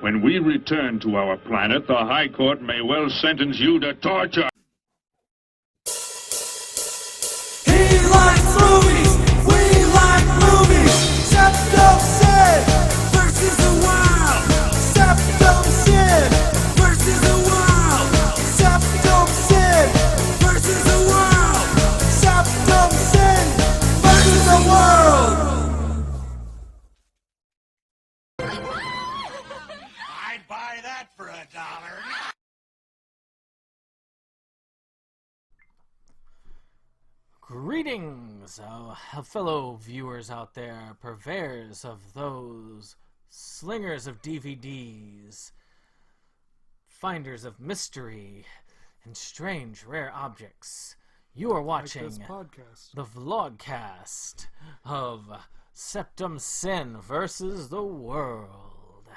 When we return to our planet, the High Court may well sentence you to torture. He likes movies, we like movies. Septum Sin versus the world. Septum Sin versus the world. Septum Sin versus the world. Septum Sin versus the world. I'd buy that for $1. Greetings, fellow viewers out there, purveyors of those slingers of DVDs, finders of mystery and strange, rare objects. You are watching this podcast. the Vlogcast of Septum Sin versus the World.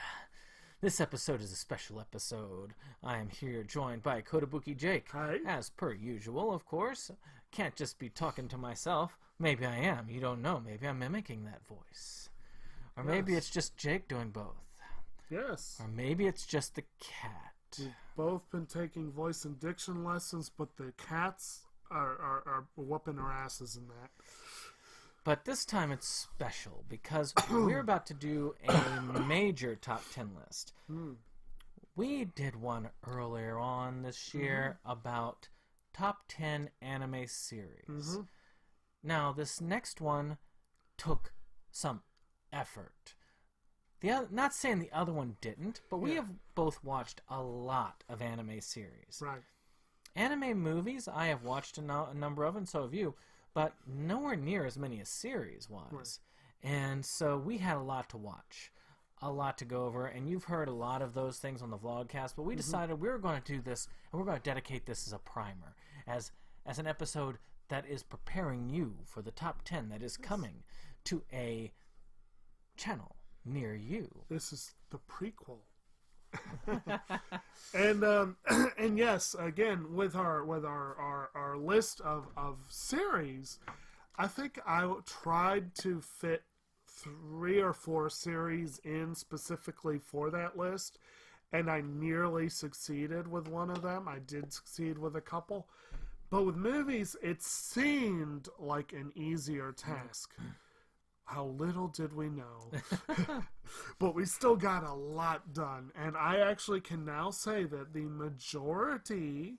This episode is a special episode. I am here joined by Kotobuki Jake. Hi. As per usual, of course. Can't just be talking to myself. Maybe I am. You don't know. Maybe I'm mimicking that voice. Or maybe Yes. it's just Jake doing both. Yes. Or maybe it's just the cat. We've both been taking voice and diction lessons, but the cats are whooping our asses in that. But this time it's special because we're about to do a major top 10 list. We did one earlier on this year about top 10 anime series. Now, this next one took some effort. Not saying the other one didn't, but we have both watched a lot of anime series. Right. Anime movies, I have watched a number of, and so have you, but nowhere near as many as series-wise. Right. And so we had a lot to watch, a lot to go over, and you've heard a lot of those things on the Vlogcast, but we decided we were going to do this, and we're going to dedicate this as a primer, as an episode that is preparing you for the top 10 that is coming to a channel near you. This is the prequel. and yes, again, with our list of series, I think I tried to fit 3 or 4 series in specifically for that list, and I nearly succeeded with one of them. I did succeed with a couple, but with movies, it seemed like an easier task. How little did we know. But we still got a lot done. And I actually can now say that the majority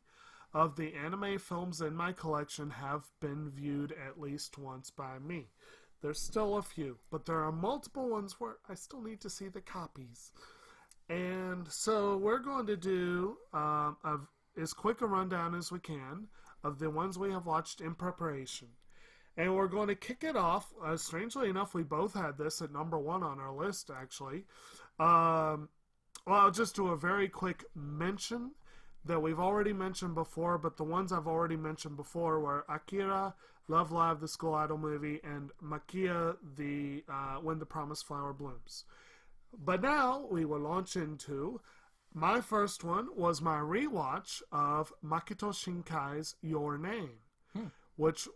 of the anime films in my collection have been viewed at least once by me. There's still a few, but there are multiple ones where I still need to see the copies. And so we're going to do as quick a rundown as we can of the ones we have watched in preparation. And we're going to kick it off. Strangely enough, we both had this at number 1 on our list, actually. Well, I'll just do a very quick mention that we've already mentioned before, but the ones I've already mentioned before were Akira, Love Live, the School Idol movie, and Makia, the When the Promised Flower Blooms. But now we will launch into my first one was my rewatch of Makoto Shinkai's Your Name, which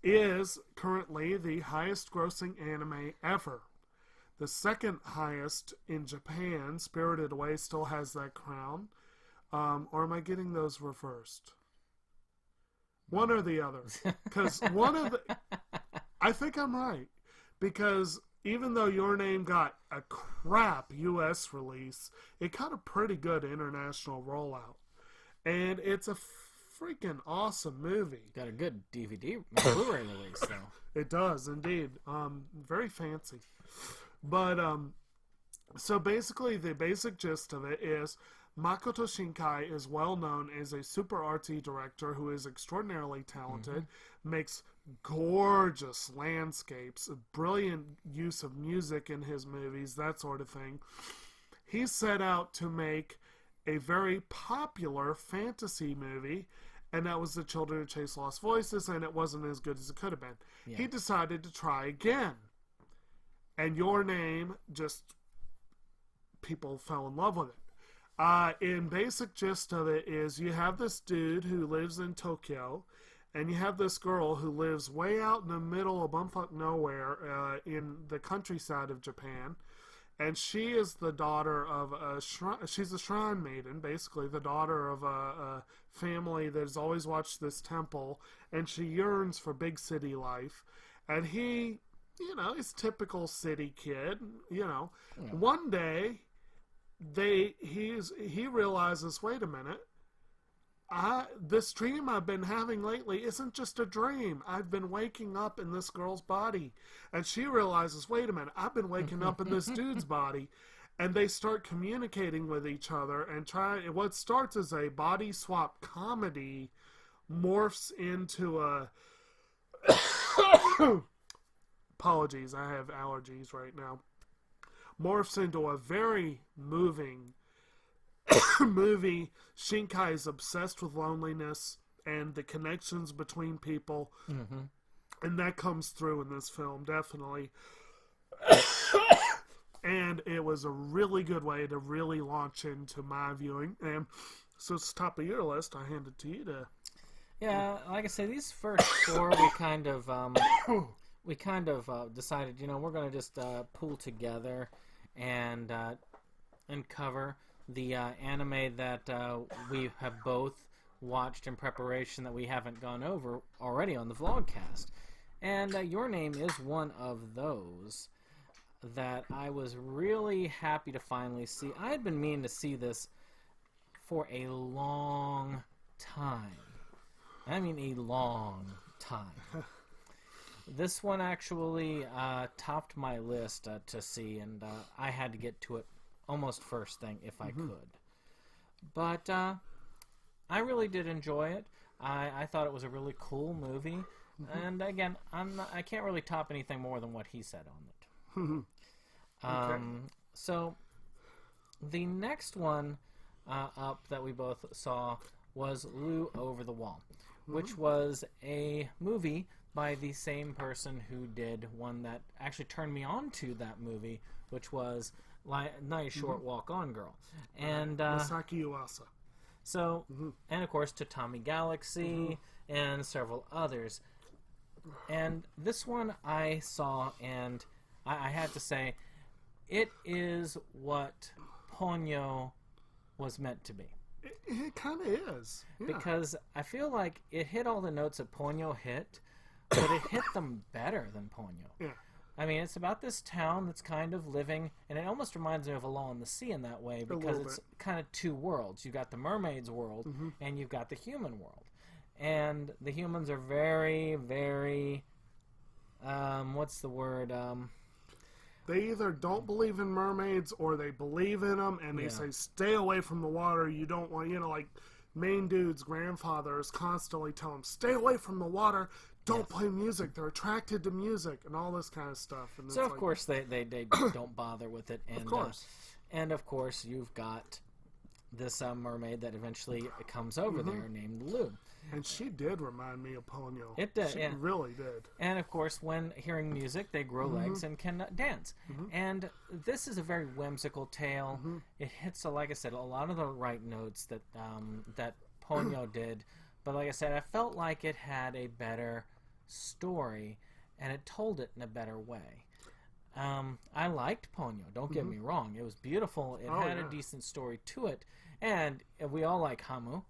is currently the highest grossing anime ever. The second highest in Japan, Spirited Away, still has that crown. Or am I getting those reversed? One or the other. Because I think I'm right. Because even though Your Name got a crap US release, it got a pretty good international rollout. And it's a freaking awesome movie. Got a good DVD Blu-ray release, though. It does, indeed. Very fancy. But, so basically the basic gist of it is Makoto Shinkai is well known as a super artsy director who is extraordinarily talented, makes gorgeous landscapes, a brilliant use of music in his movies, that sort of thing. He set out to make a very popular fantasy movie, and that was The Children Who Chase Lost Voices, and it wasn't as good as it could have been. Yeah. He decided to try again. And Your Name, just people fell in love with it. In basic gist of it is you have this dude who lives in Tokyo, and you have this girl who lives way out in the middle of bumfuck nowhere in the countryside of Japan, and she is the daughter of a shrine. She's a shrine maiden, basically the daughter of a family that has always watched this temple, and she yearns for big city life. And he, he's typical city kid. One day, he realizes, wait a minute. This dream I've been having lately isn't just a dream. I've been waking up in this girl's body. And she realizes, wait a minute, I've been waking up in this dude's body. And they start communicating with each other and what starts as a body swap comedy morphs into a apologies, I have allergies right now. Morphs into a very moving movie. Shinkai is obsessed with loneliness and the connections between people, and that comes through in this film, definitely. And it was a really good way to really launch into my viewing. And so it's top of your list. I hand it to you to... Yeah, like I say, these first four we kind of decided, we're going to just pool together and cover the anime that we have both watched in preparation that we haven't gone over already on the Vlogcast. And Your Name is one of those that I was really happy to finally see. I had been meaning to see this for a long time. I mean a long time. This one actually topped my list to see, and I had to get to it almost first thing if I could. But I really did enjoy it. I thought it was a really cool movie. And again, I can't really top anything more than what he said on it. Okay. So the next one up that we both saw was Lou Over the Wall, which was a movie by the same person who did one that actually turned me on to that movie, which was Nice Short Walk On Girl. And Masaki Uasa. So, and of course Tatami Galaxy and several others. And this one I saw, and I had to say, it is what Ponyo was meant to be. It kind of is. Yeah. Because I feel like it hit all the notes that Ponyo hit, but it hit them better than Ponyo. Yeah. I mean, it's about this town that's kind of living, and it almost reminds me of Along the Sea in that way, because it's kind of two worlds. You've got the mermaid's world, and you've got the human world. And the humans are very, very, what's the word, They either don't believe in mermaids or they believe in them, and they say, stay away from the water. You don't want, like main dude's grandfather is constantly telling him, stay away from the water. Don't play music. They're attracted to music and all this kind of stuff. And so, of course, they don't bother with it. And, of course. And, of course, you've got this mermaid that eventually comes over there named Lou. And she did remind me of Ponyo. It did, She really did. And, of course, when hearing music, they grow legs and can dance. And this is a very whimsical tale. It hits, like I said, a lot of the right notes that that Ponyo did. But, like I said, I felt like it had a better story, and it told it in a better way. I liked Ponyo, don't get me wrong. It was beautiful. It had a decent story to it. And we all like Hamu.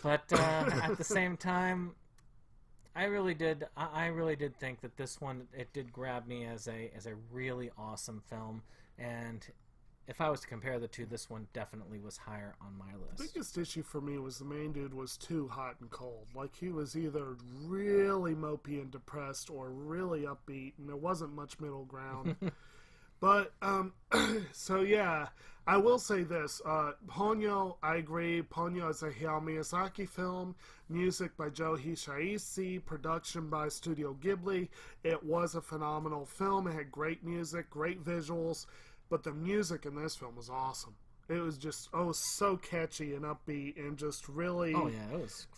But at the same time, I really did think that this one, it did grab me as a really awesome film. And if I was to compare the two, this one definitely was higher on my list. The biggest issue for me was the main dude was too hot and cold. Like, he was either really mopey and depressed or really upbeat, and there wasn't much middle ground. But, so yeah, I will say this. Ponyo, I agree. Ponyo is a Hayao Miyazaki film. Music by Joe Hisaishi. Production by Studio Ghibli. It was a phenomenal film. It had great music, great visuals. But the music in this film was awesome. It was just, so catchy and upbeat and just really... Oh, yeah, it was...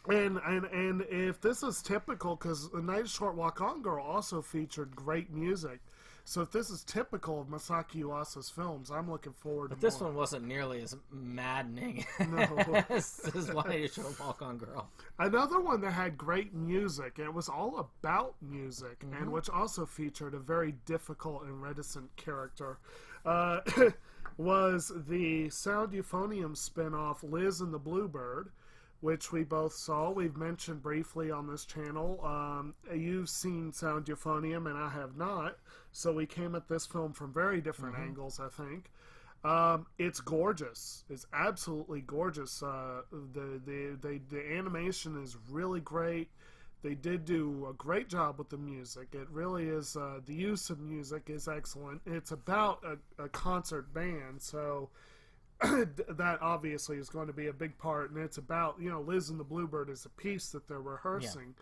and if this is typical, because The Night Short Walk On Girl also featured great music. So if this is typical of Masaki Uesa's films, I'm looking forward But to this more. one wasn't nearly as maddening No. as Why You Should Walk on Girl. Another one that had great music, and it was all about music, Mm-hmm. and which also featured a very difficult and reticent character, was the Sound Euphonium spin-off Liz and the Bluebird, which we both saw. We've mentioned briefly on this channel. You've seen Sound Euphonium, and I have not, so we came at this film from very different angles, I think. It's gorgeous. It's absolutely gorgeous. The animation is really great. They did do a great job with the music. It really is. The use of music is excellent. It's about a concert band, so that obviously is going to be a big part. And it's about, Liz and the Bluebird is a piece that they're rehearsing.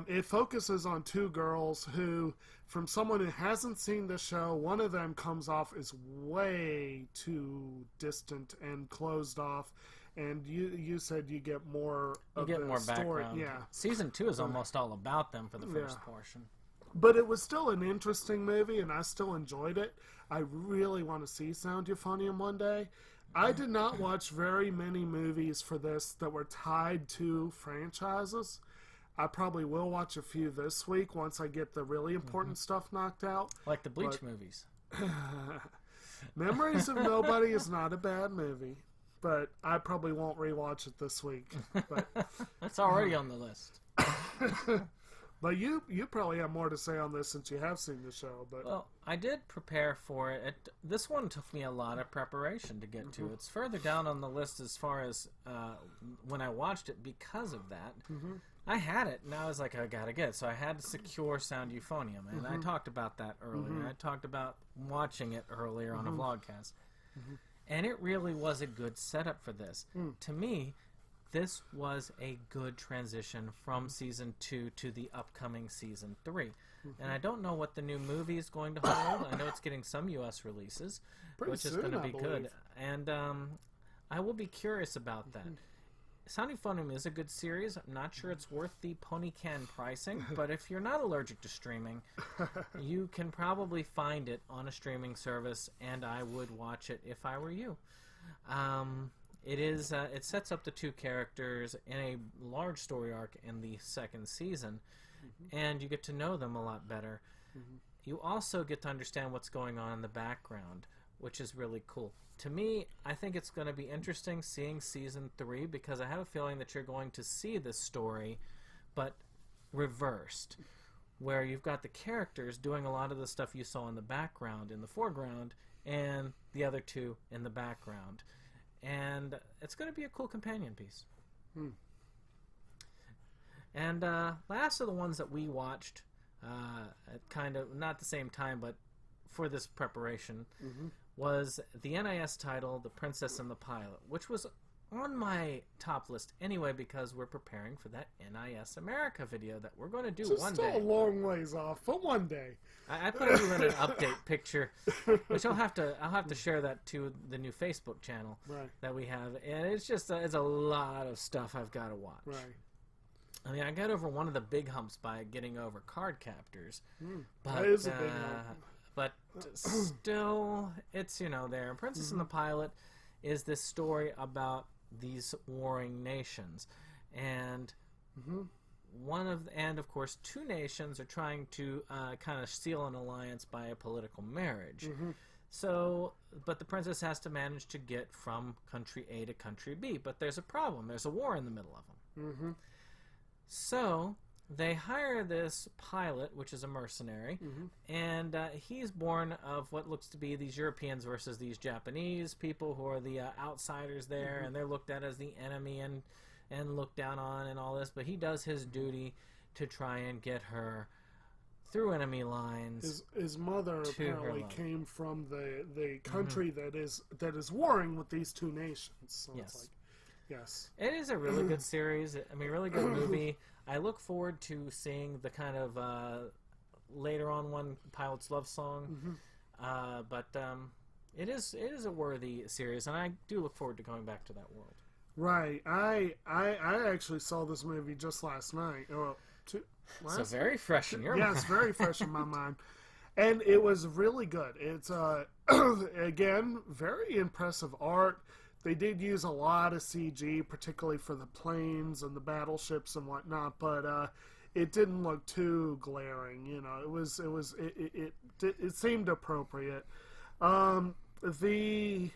It focuses on two girls who, from someone who hasn't seen the show, one of them comes off as way too distant and closed off. And you said you get more You of get the more story. background. Yeah. Season 2 is almost all about them for the first Yeah. portion. But it was still an interesting movie, and I still enjoyed it. I really want to see Sound Euphonium one day. I did not watch very many movies for this that were tied to franchises. I probably will watch a few this week once I get the really important stuff knocked out. Like the Bleach But- movies. Memories of Nobody is not a bad movie, but I probably won't rewatch it this week. But That's already on the list. but you probably have more to say on this since you have seen the show. But Well, I did prepare for it. This one took me a lot of preparation to get to. It's further down on the list as far as when I watched it because of that. I had it, and I was like, I gotta get it. So I had to secure Sound Euphonium, and I talked about that earlier. I talked about watching it earlier on a vlogcast. And it really was a good setup for this. To me, this was a good transition from Season 2 to the upcoming Season 3. And I don't know what the new movie is going to hold. I know it's getting some U.S. releases, Pretty which is soon, going to I be good. believe. And I will be curious about that. Sound Euphonium is a good series. I'm not sure it's worth the pony can pricing, but if you're not allergic to streaming, you can probably find it on a streaming service, and I would watch it if I were you. It sets up the two characters in a large story arc in the second season, and you get to know them a lot better. You also get to understand what's going on in the background, which is really cool. To me, I think it's going to be interesting seeing Season 3 because I have a feeling that you're going to see this story, but reversed, where you've got the characters doing a lot of the stuff you saw in the background, in the foreground, and the other two in the background. And it's going to be a cool companion piece. And last of the ones that we watched, at kind of, not the same time, but for this preparation, was the NIS title, The Princess and the Pilot, which was on my top list anyway because we're preparing for that NIS America video that we're going to do it's one still day. a long ways off, but one day. I put you in an update picture, which I'll have to share that to the new Facebook channel Right. that we have, and it's just it's a lot of stuff I've got to watch. Right. I mean, I got over one of the big humps by getting over Card Captors, but That is a big hump. but still, it's there. Princess and the Pilot is this story about these warring nations, and of course, two nations are trying to kind of seal an alliance by a political marriage. So, but the princess has to manage to get from country A to country B. But there's a problem. There's a war in the middle of them. So they hire this pilot, which is a mercenary, and he's born of what looks to be these Europeans versus these Japanese people who are the outsiders there, and they're looked at as the enemy and looked down on and all this. But he does his duty to try and get her through enemy lines. His mother To her apparently love. came from the country that is warring with these two nations. So Yes. it's like, yes. It is a really good series. I mean, really good movie. I look forward to seeing the kind of later on one Pilot's Love Song. But it is a worthy series, and I do look forward to going back to that world. Right. I actually saw this movie just last night. So very fresh in your Yeah, mind. it's very fresh in my mind. And it was really good. It's, again, very impressive art. They did use a lot of CG, particularly for the planes and the battleships and whatnot, but it didn't look too glaring. You know, it seemed appropriate. The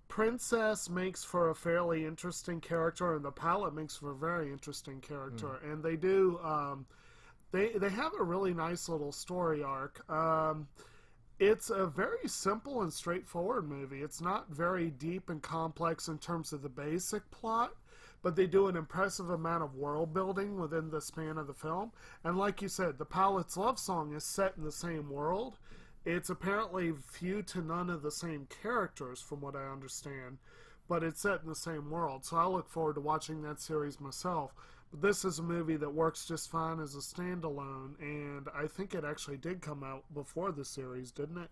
princess makes for a fairly interesting character, and the pilot makes for a very interesting character, and they do. They have a really nice little story arc. It's a very simple and straightforward movie. It's not very deep and complex in terms of the basic plot, but they do an impressive amount of world building within the span of the film. And like you said, the pilot's love song is set in the same world. It's apparently few to none of the same characters, from what I understand, but it's set in the same world. So I look forward to watching that series myself. But this is a movie that works just fine as a standalone, and I think it actually did come out before the series, didn't it?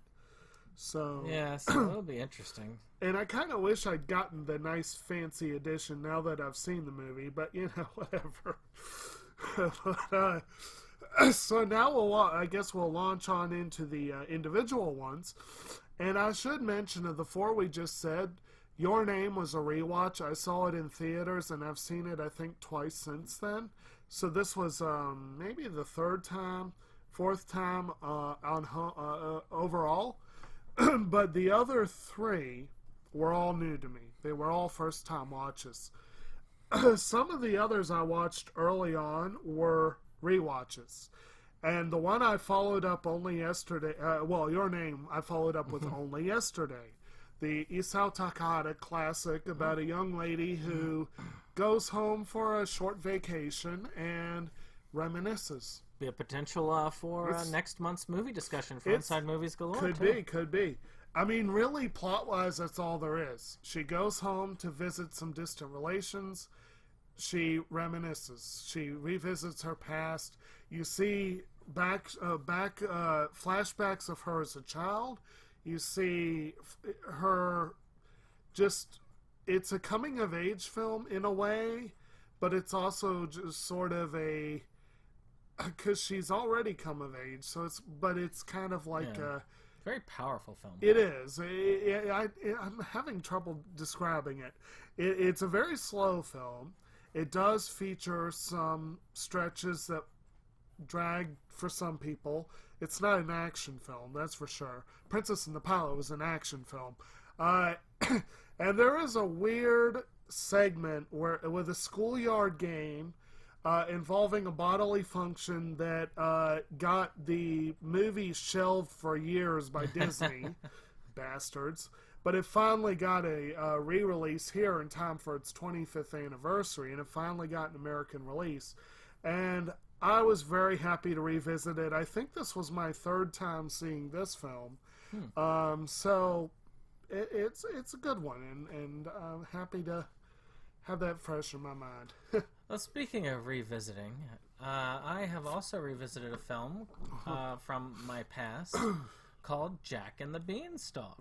So Yeah, so it'll be interesting. And I kind of wish I'd gotten the nice fancy edition now that I've seen the movie, but you know, whatever. So now I guess we'll launch on into the individual ones. And I should mention of the four we just said, Your Name was a rewatch. I saw it in theaters, and I've seen it, I think, twice since then. So this was maybe the fourth time overall. But the other three were all new to me. They were all first-time watches. Some of the others I watched early on were rewatches. And the one I followed up only yesterday, Your Name, I followed up with only yesterday. The Isao Takahata classic about a young lady who goes home for a short vacation and reminisces. Be a potential for next month's movie discussion for Inside Movies Galore. Could be. I mean, really, plot-wise, that's all there is. She goes home to visit some distant relations. She reminisces. She revisits her past. You see flashbacks of her as a child. You see her just... It's a coming-of-age film in a way, but it's also just sort of a... Because she's already come of age, so it's kind of like a... Very powerful film. It is. I'm having trouble describing it. It's a very slow film. It does feature some stretches that drag for some people. It's not an action film, that's for sure. Princess and the Pilot was an action film. And there is a weird segment with a schoolyard game involving a bodily function that got the movie shelved for years by Disney. Bastards. But it finally got a re-release here in time for its 25th anniversary, and it finally got an American release. And I was very happy to revisit it. I think this was my third time seeing this film. So it's a good one, and I'm happy to have that fresh in my mind. Well, speaking of revisiting, I have also revisited a film from my past called Jack and the Beanstalk.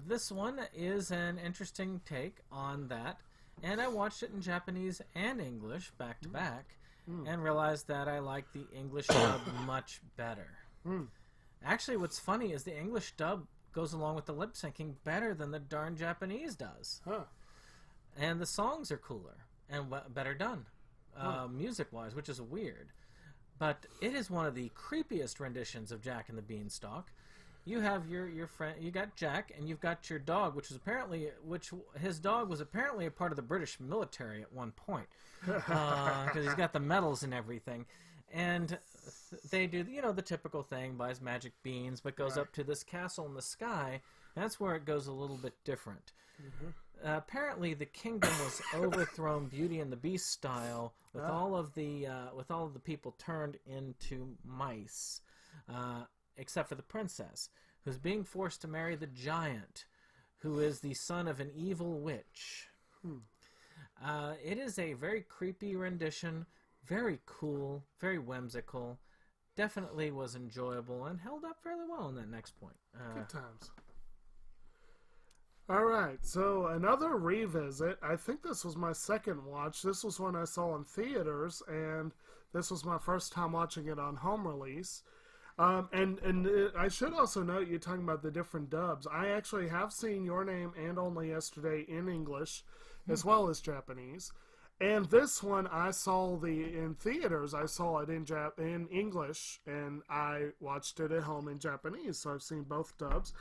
This one is an interesting take on that, and I watched it in Japanese and English back to back, and realized that I like the English dub much better. Actually, what's funny is the English dub goes along with the lip syncing better than the darn Japanese does. And the songs are cooler and better done, music-wise, which is weird. But it is one of the creepiest renditions of Jack and the Beanstalk. You have your friend, you got Jack, and you've got your dog, which his dog was apparently a part of the British military at one point, because he's got the medals and everything. And they do, the typical thing, buys magic beans, but goes up to this castle in the sky. That's where it goes a little bit different. Apparently, the kingdom was overthrown, Beauty and the Beast style, with all of the people turned into mice, except for the princess, who's being forced to marry the giant, who is the son of an evil witch. It is a very creepy rendition, very cool, very whimsical. Definitely was enjoyable and held up fairly well in that next point. Good times. Alright, so another revisit. I think this was my second watch. This was one I saw in theaters, and this was my first time watching it on home release. I should also note, you're talking about the different dubs. I actually have seen Your Name and Only Yesterday in English, as well as Japanese. And this one, I saw in theaters. I saw it in English, and I watched it at home in Japanese. So I've seen both dubs.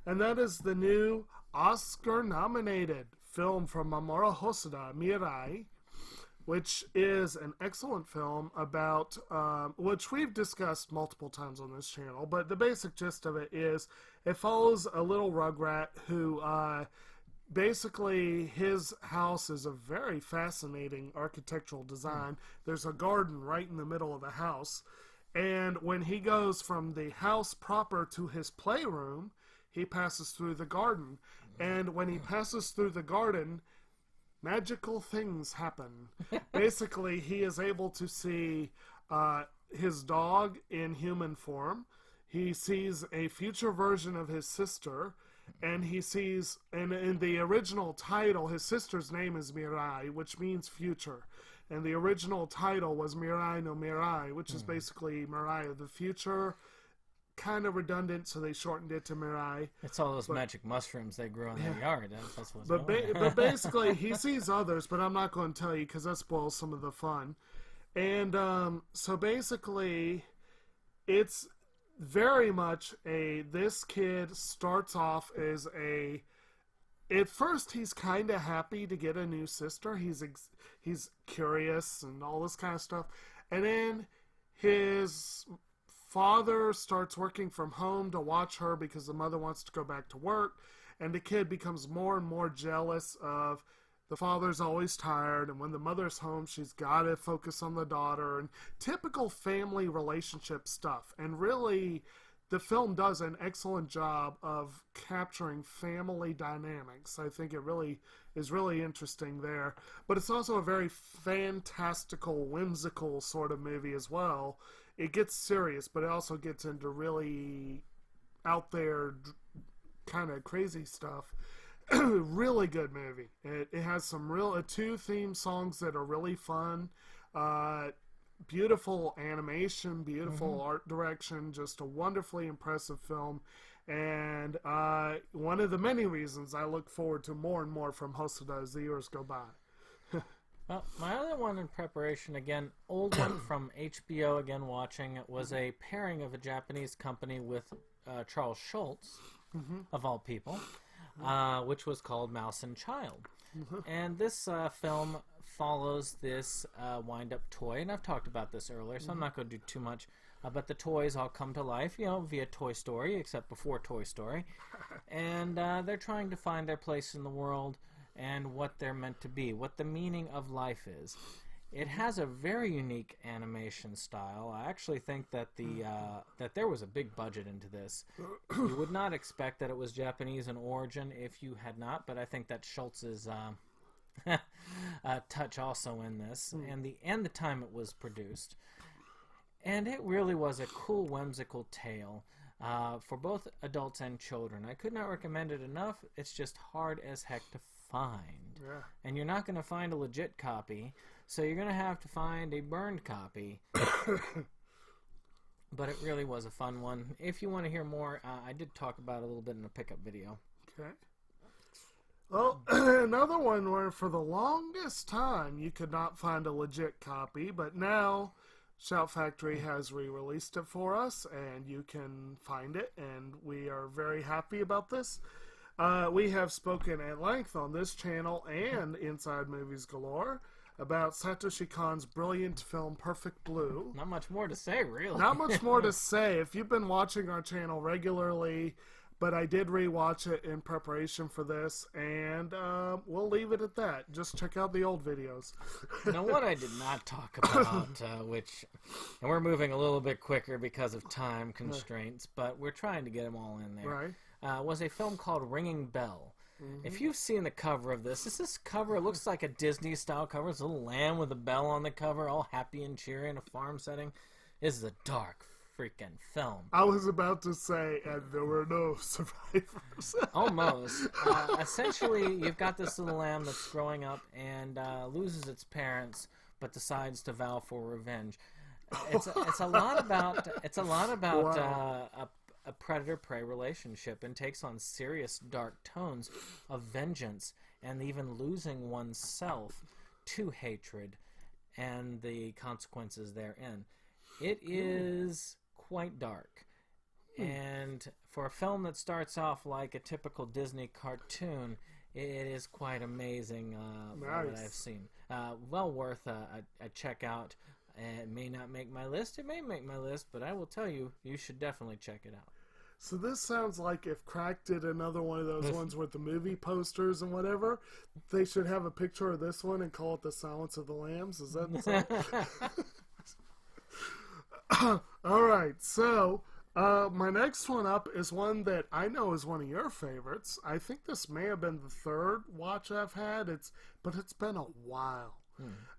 And that is the new Oscar-nominated film from Mamoru Hosoda, Mirai, which is an excellent film about, which we've discussed multiple times on this channel, but the basic gist of it is it follows a little rugrat who, basically his house is a very fascinating architectural design. There's a garden right in the middle of the house, and when he goes from the house proper to his playroom, he passes through the garden, and when he passes through the garden, magical things happen. Basically, he is able to see his dog in human form. He sees a future version of his sister, and he sees, and in the original title, his sister's name is Mirai, which means future. And the original title was Mirai no Mirai, which is basically Mirai of the future. Kind of redundant, so they shortened it to Mirai. It's all those magic mushrooms they grew in their yard. That's what's But basically, he sees others, but I'm not going to tell you because that spoils some of the fun. And so basically, it's very much this kid starts off as at first he's kind of happy to get a new sister. He's curious and all this kind of stuff. And then his father starts working from home to watch her because the mother wants to go back to work, and the kid becomes more and more jealous of the father's always tired, and when the mother's home, she's got to focus on the daughter, and typical family relationship stuff. And really, the film does an excellent job of capturing family dynamics. I think it really is really interesting there. But it's also a very fantastical, whimsical sort of movie as well. It gets serious, but it also gets into really out there kind of crazy stuff. Really good movie. It has some two theme songs that are really fun. Beautiful animation, beautiful art direction, just a wonderfully impressive film. And one of the many reasons I look forward to more and more from Hosoda as the years go by. Well, my other one in preparation, again, old one from HBO, again watching, it was a pairing of a Japanese company with Charles Schultz, of all people, which was called Mouse and Child. And this film follows this wind-up toy, and I've talked about this earlier, so I'm not going to do too much, but the toys all come to life, via Toy Story, except before Toy Story, and they're trying to find their place in the world and what they're meant to be, what the meaning of life is. It has a very unique animation style. I actually think that that there was a big budget into this. You would not expect that it was Japanese in origin if you had not, but I think that Schultz's touch also in this, and the time it was produced. And it really was a cool, whimsical tale for both adults and children. I could not recommend it enough. It's just hard as heck to find. Yeah. And you're not going to find a legit copy, so you're going to have to find a burned copy. But it really was a fun one. If you want to hear more, I did talk about it a little bit in a pickup video. Okay. Well, another one where for the longest time you could not find a legit copy, but now Shout Factory has re-released it for us, and you can find it, and we are very happy about this. We have spoken at length on this channel and Inside Movies Galore about Satoshi Kon's brilliant film Perfect Blue. Not much more to say, really. Not much more to say. If you've been watching our channel regularly, but I did rewatch it in preparation for this, and we'll leave it at that. Just check out the old videos. Now, what I did not talk about, and we're moving a little bit quicker because of time constraints, but we're trying to get them all in there, was a film called Ringing Bell. If you've seen the cover of this cover, it looks like a Disney-style cover. It's a little lamb with a bell on the cover, all happy and cheery in a farm setting. This is a dark freaking film. I was about to say, and there were no survivors. Almost. Essentially, you've got this little lamb that's growing up and loses its parents, but decides to vow for revenge. it's a lot about Wow. a predator-prey relationship, and takes on serious dark tones of vengeance and even losing oneself to hatred and the consequences therein. It is quite dark. And for a film that starts off like a typical Disney cartoon, it is quite amazing what Nice. I've seen. Well worth a check out. It may not make my list. It may make my list, but I will tell you, you should definitely check it out. So this sounds like if Crack did another one of those ones with the movie posters and whatever, they should have a picture of this one and call it The Silence of the Lambs. Is that All right, so my next one up is one that I know is one of your favorites. I think this may have been the third watch I've had. But it's been a while.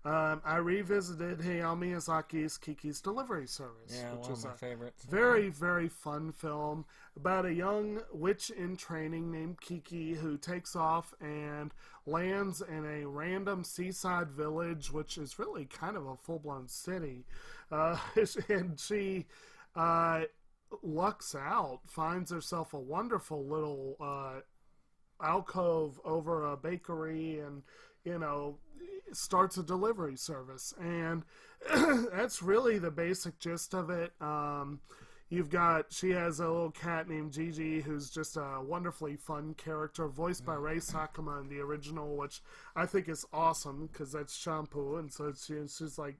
I revisited Hayao Miyazaki's Kiki's Delivery Service, Yeah, which one of is my a favorites. very, very fun film about a young witch in training named Kiki who takes off and lands in a random seaside village, which is really kind of a full-blown city. And she lucks out, finds herself a wonderful little alcove over a bakery, and starts a delivery service. And that's really the basic gist of it. She has a little cat named Gigi who's just a wonderfully fun character, voiced by Rei Sakuma in the original, which I think is awesome because that's Shampoo, and so she's like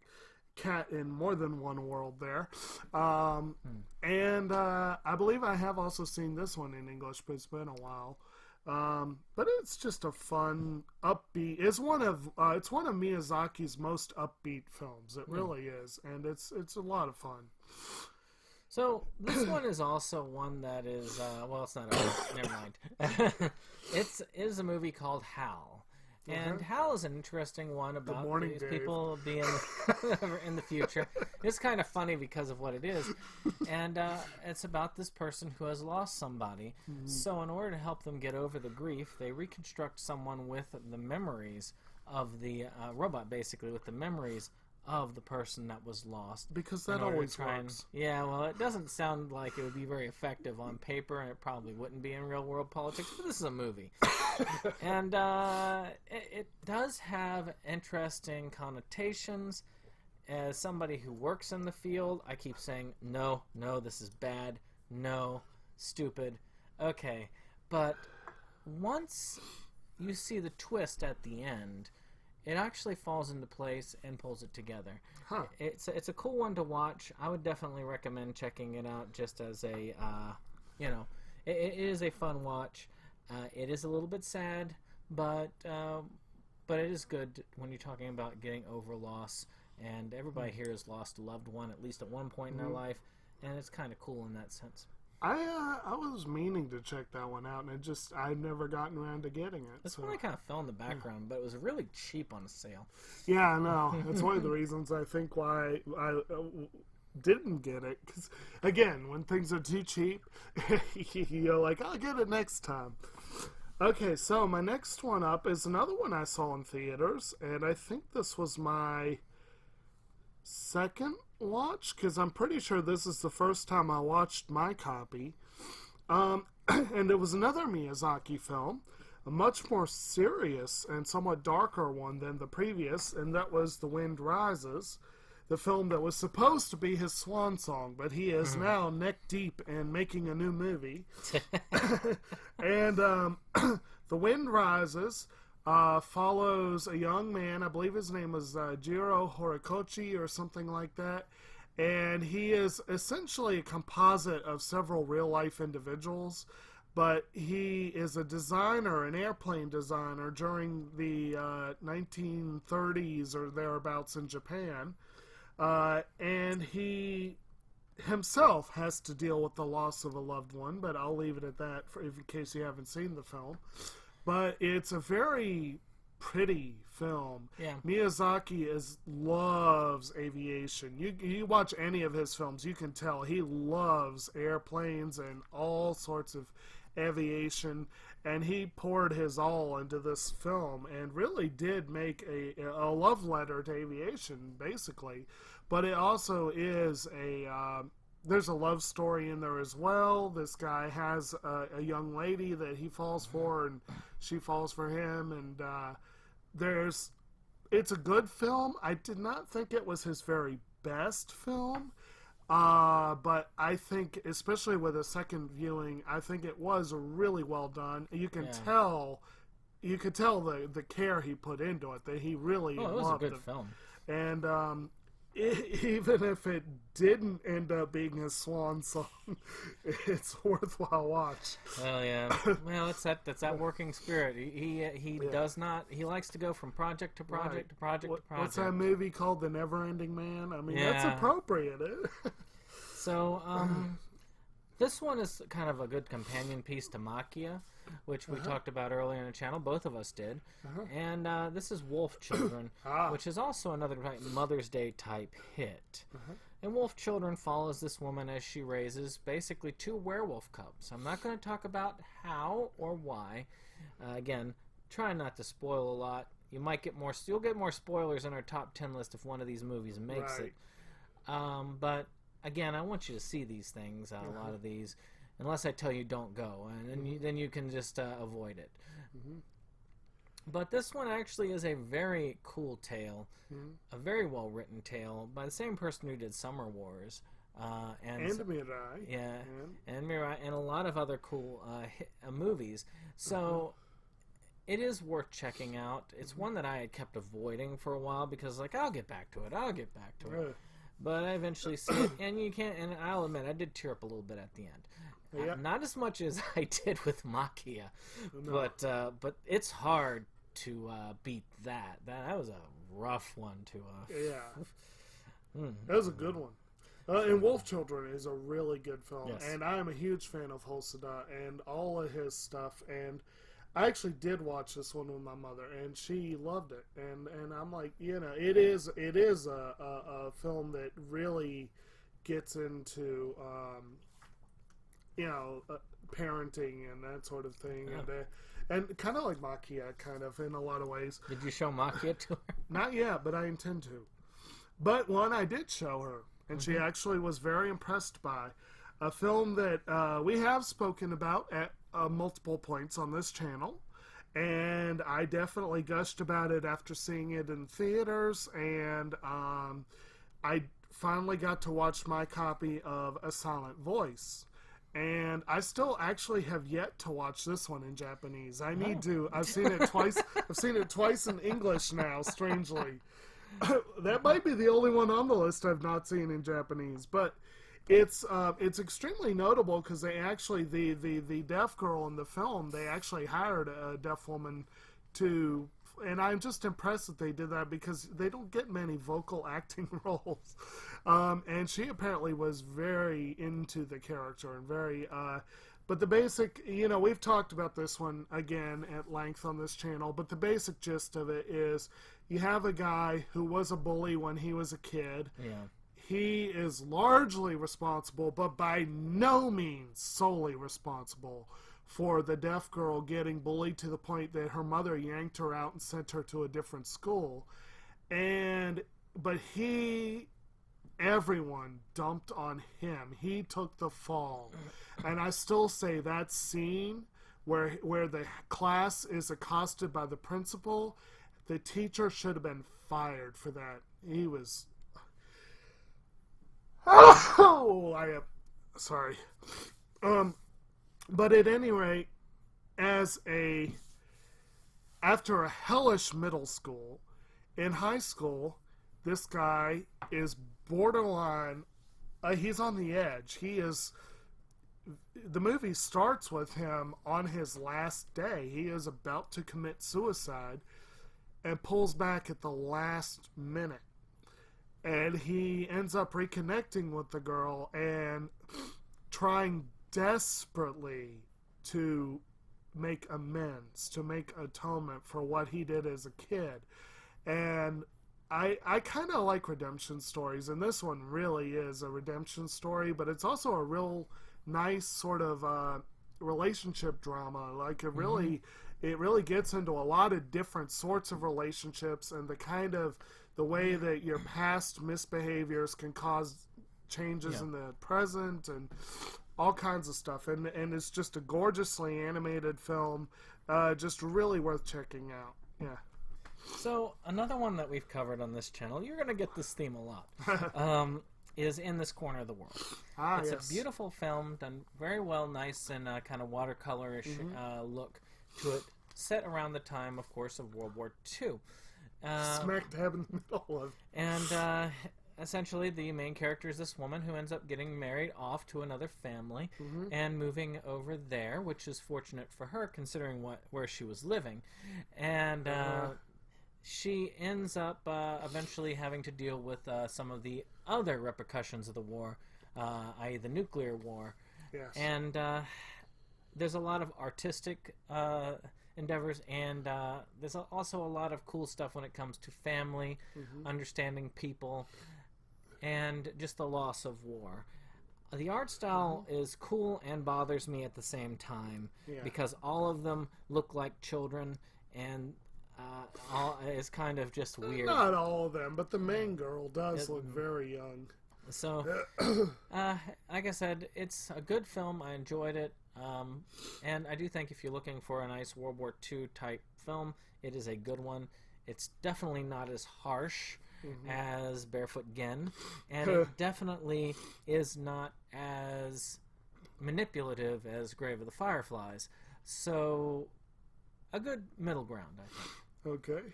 cat in more than one world there. And I believe I have also seen this one in English, but it's been a while. But it's just a fun, upbeat. It's one of Miyazaki's most upbeat films. It really is, and it's a lot of fun. So this one is also one that is well, it's not. Never mind. It is a movie called Hal, and Hal is an interesting one about morning, these Dave. people being in the future. It's kind of funny because of what it is, and it's about this person who has lost somebody. So in order to help them get over the grief, they reconstruct someone with the memories of the robot, basically with the memories of the person that was lost. Because in that order to always try and- works. Yeah, well, it doesn't sound like it would be very effective on paper, and it probably wouldn't be in real-world politics, but this is a movie. And it does have interesting connotations. As somebody who works in the field, I keep saying, no, this is bad, no, stupid, okay. But once you see the twist at the end, it actually falls into place and pulls it together. Huh. It's a cool one to watch. I would definitely recommend checking it out just as a, it is a fun watch. It is a little bit sad, but it is good when you're talking about getting over loss. And everybody here has lost a loved one at least at one point in their life, and it's kind of cool in that sense. I was meaning to check that one out, and I've never gotten around to getting it. This so. one I kind of fell in the background, but it was really cheap on a sale. Yeah, I know. It's one of the reasons I think why I didn't get it. Because, again, when things are too cheap, you're like, I'll get it next time. Okay, so my next one up is another one I saw in theaters, and I think this was my second watch, because I'm pretty sure this is the first time I watched my copy. And it was another Miyazaki film, a much more serious and somewhat darker one than the previous, and that was The Wind Rises, the film that was supposed to be his swan song, but he is now neck deep in making a new movie. And The Wind Rises follows a young man, I believe his name was Jiro Horikoshi or something like that, and he is essentially a composite of several real-life individuals, but he is a designer, an airplane designer during the 1930s or thereabouts in Japan, and he himself has to deal with the loss of a loved one, but I'll leave it at that in case you haven't seen the film. But it's a very pretty film. Yeah. Miyazaki loves aviation. You watch any of his films, you can tell he loves airplanes and all sorts of aviation, and he poured his all into this film and really did make a love letter to aviation, basically. But it also is there's a love story in there as well. This guy has a young lady that he falls for, and she falls for him, and it's a good film. I did not think it was his very best film, but I think, especially with a second viewing, I think it was really well done. You can tell, the care he put into it, that he really it was loved a good it. film. And even if it didn't end up being his swan song, it's a worthwhile watch. Well, yeah. Well, that's that working spirit. He does not. He likes to go from project to project to project to project. What's that movie called? The Never-Ending Man? I mean, that's Yeah. appropriate. So, this one is kind of a good companion piece to Makia, which we talked about earlier in the channel. Both of us did. And this is Wolf Children, which is also another Mother's Day type hit. And Wolf Children follows this woman as she raises basically 2 werewolf cubs. I'm not going to talk about how or why. Again, try not to spoil a lot. You'll get more spoilers in our top 10 list if one of these movies makes it. But again, I want you to see these things, a lot of these, unless I tell you don't go, and then you can just avoid it. But this one actually is a very cool tale, a very well written tale by the same person who did Summer Wars, and Mirai. and Mirai, and a lot of other cool movies. So it is worth checking out. It's one that I had kept avoiding for a while because, like, I'll get back to it. But I eventually see it, and and I'll admit, I did tear up a little bit at the end. Not as much as I did with Makia, but it's hard to beat that. That was a rough one to. That was a good one. And Wolf Children is a really good film, Yes. and I am a huge fan of Hosoda and all of his stuff. And I actually did watch this one with my mother, and she loved it. And I'm like, it is a film that really gets into parenting and that sort of thing, and kind of like Makia, kind of in a lot of ways. Did you show Makia to her? Not yet, but I intend to. But one I did show her, and she actually was very impressed by. A film that we have spoken about at multiple points on this channel, and I definitely gushed about it after seeing it in theaters, and I finally got to watch my copy of A Silent Voice. And I still actually have yet to watch this one in Japanese. I need to. I've seen it twice. I've seen it twice in English now, strangely. That might be the only one on the list I've not seen in Japanese. But it's extremely notable because they actually, the deaf girl in the film, they actually hired a deaf woman to, and I'm just impressed that they did that because they don't get many vocal acting roles. And she apparently was very into the character and very, but the basic, we've talked about this one again at length on this channel, but the basic gist of it is you have a guy who was a bully when he was a kid. Yeah. He is largely responsible, but by no means solely responsible for the deaf girl getting bullied to the point that her mother yanked her out and sent her to a different school. But everyone dumped on him. He took the fall. And I still say that scene where the class is accosted by the principal, the teacher should have been fired for that. He was... Sorry. But at any rate, after a hellish middle school, in high school, this guy is borderline, he's on the edge. The movie starts with him on his last day. He is about to commit suicide and pulls back at the last minute. And he ends up reconnecting with the girl and trying desperately to make amends, to make atonement for what he did as a kid. And I kind of like redemption stories, and this one really is a redemption story, but it's also a real nice sort of relationship drama. Like it really gets into a lot of different sorts of relationships, and the way that your past misbehaviors can cause changes in the present, and all kinds of stuff. And it's just a gorgeously animated film, just really worth checking out. Yeah. So, another one that we've covered on this channel, you're going to get this theme a lot, is In This Corner of the World. It's a beautiful film, done very well, nice and kind of watercolorish look to it, set around the time, of course, of World War II. Smack dab in the middle of. And essentially, the main character is this woman who ends up getting married off to another family and moving over there, which is fortunate for her considering where she was living. And she ends up eventually having to deal with some of the other repercussions of the war, i.e. the nuclear war. Yes. And there's a lot of artistic endeavors, and there's also a lot of cool stuff when it comes to family, understanding people, and just the loss of war. The art style is cool and bothers me at the same time, because all of them look like children, and it's kind of just weird. Not all of them, but the main girl does look very young. So, like I said, it's a good film. I enjoyed it. And I do think if you're looking for a nice World War II type film, it is a good one. It's definitely not as harsh as Barefoot Gen, and it definitely is not as manipulative as Grave of the Fireflies. So, a good middle ground, I think. Okay.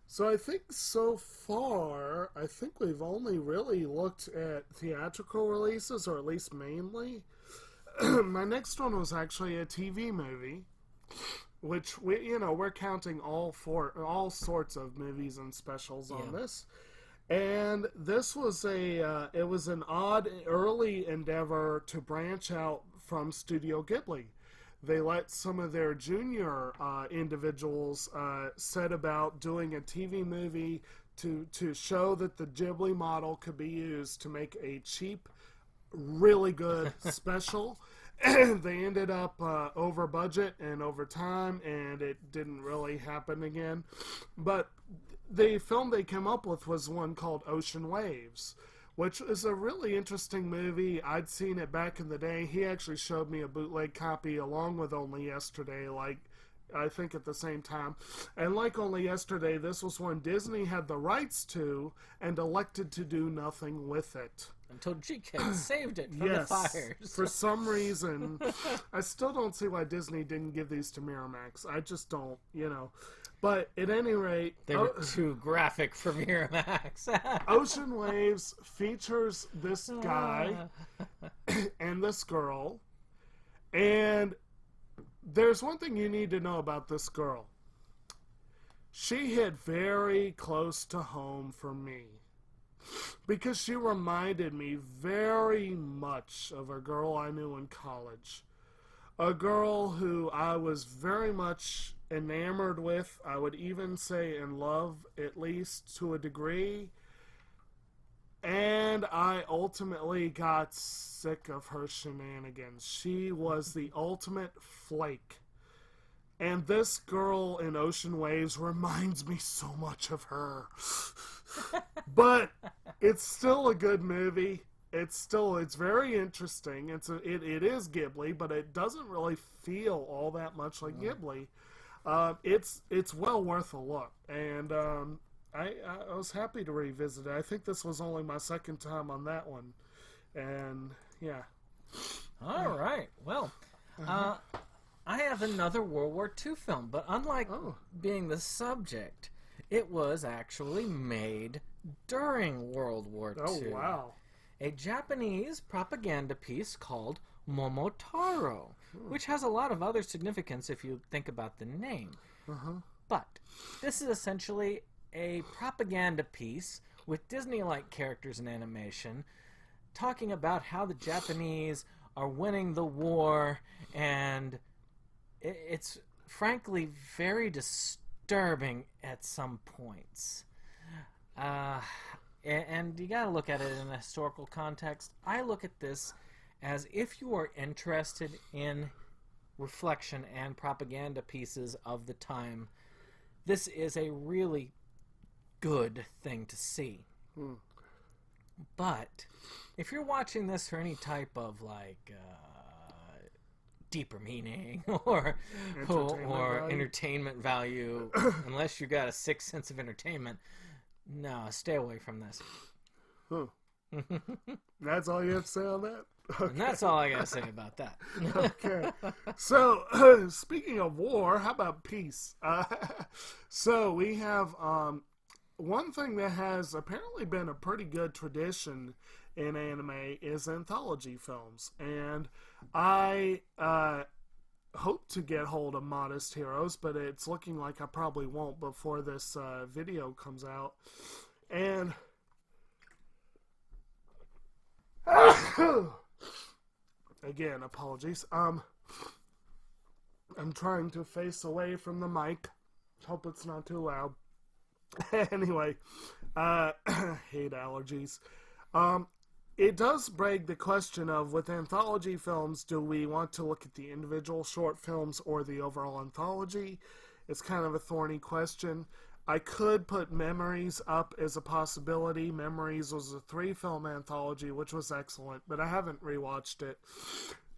So I think so far, we've only really looked at theatrical releases, or at least mainly. My next one was actually a TV movie, which we're counting all sorts of movies and specials on this. And this was it was an odd early endeavor to branch out from Studio Ghibli. They let some of their junior individuals set about doing a TV movie to show that the Ghibli model could be used to make a cheap, really good special. And they ended up over budget and over time, and it didn't really happen again. But the film they came up with was one called Ocean Waves, which is a really interesting movie. I'd seen it back in the day. He actually showed me a bootleg copy along with Only Yesterday, I think at the same time. And like Only Yesterday, this was one Disney had the rights to and elected to do nothing with it. Until GK saved it from the fires. For some reason. I still don't see why Disney didn't give these to Miramax. I just don't, But at any rate... They were too graphic for Miramax. Ocean Waves features this guy and this girl. And there's one thing you need to know about this girl. She hit very close to home for me. Because she reminded me very much of a girl I knew in college. A girl who I was very much enamored with. I would even say in love, at least to a degree. And I ultimately got sick of her shenanigans. She was the ultimate flake. And this girl in Ocean Waves reminds me so much of her. But it's still a good movie. It's very interesting. It is Ghibli, but it doesn't really feel all that much like Ghibli. It's well worth a look, and I was happy to revisit it. I think this was only my second time on that one, and yeah. All right. Well, I have another World War II film, but unlike being the subject, it was actually made during World War II. Oh, wow. A Japanese propaganda piece called Momotaro, which has a lot of other significance if you think about the name. But this is essentially a propaganda piece with Disney-like characters and animation talking about how the Japanese are winning the war and it's frankly very disturbing at some points. And you gotta look at it in a historical context. I look at this as if you are interested in reflection and propaganda pieces of the time, this is a really good thing to see. But if you're watching this for any type of like deeper meaning or entertainment value, unless you got a sixth sense of entertainment, no, stay away from this. That's all you have to say on that? Okay. And that's all I gotta say about that. Okay. So, speaking of war, how about peace? So, we have one thing that has apparently been a pretty good tradition in anime is anthology films. And I hope to get hold of Modest Heroes, but it's looking like I probably won't before this video comes out. And again, apologies. I'm trying to face away from the mic. Hope it's not too loud. Anyway, hate allergies. It does beg the question of, with anthology films, do we want to look at the individual short films or the overall anthology? It's kind of a thorny question. I could put Memories up as a possibility. Memories was a 3-film anthology, which was excellent, but I haven't rewatched it.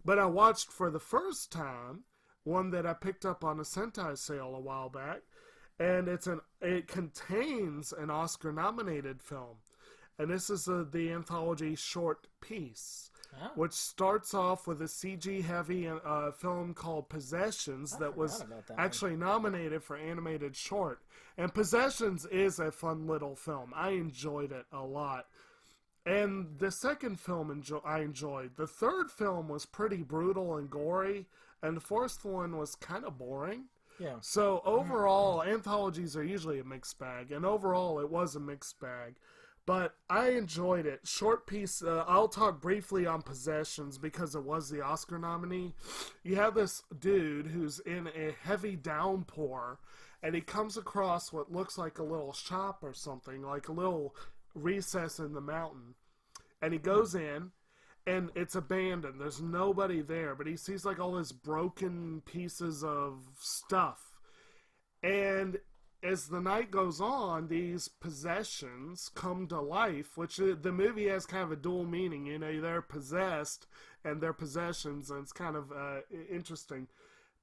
But I watched for the first time one that I picked up on a Sentai sale a while back, and it contains an Oscar-nominated film. And this is the anthology Short Piece, which starts off with a CG-heavy film called Possessions that was actually nominated for animated short. And Possessions is a fun little film. I enjoyed it a lot. And the second film I enjoyed. The third film was pretty brutal and gory, and the fourth one was kind of boring. Yeah. So overall, anthologies are usually a mixed bag, and overall it was a mixed bag. But I enjoyed it. Short Piece, I'll talk briefly on Possessions because it was the Oscar nominee. You have this dude who's in a heavy downpour, and he comes across what looks like a little shop or something, like a little recess in the mountain. And he goes in, and it's abandoned. There's nobody there, but he sees like all this broken pieces of stuff. And as the night goes on, these possessions come to life, which the movie has kind of a dual meaning. You know, they're possessed and they're possessions, and it's kind of interesting.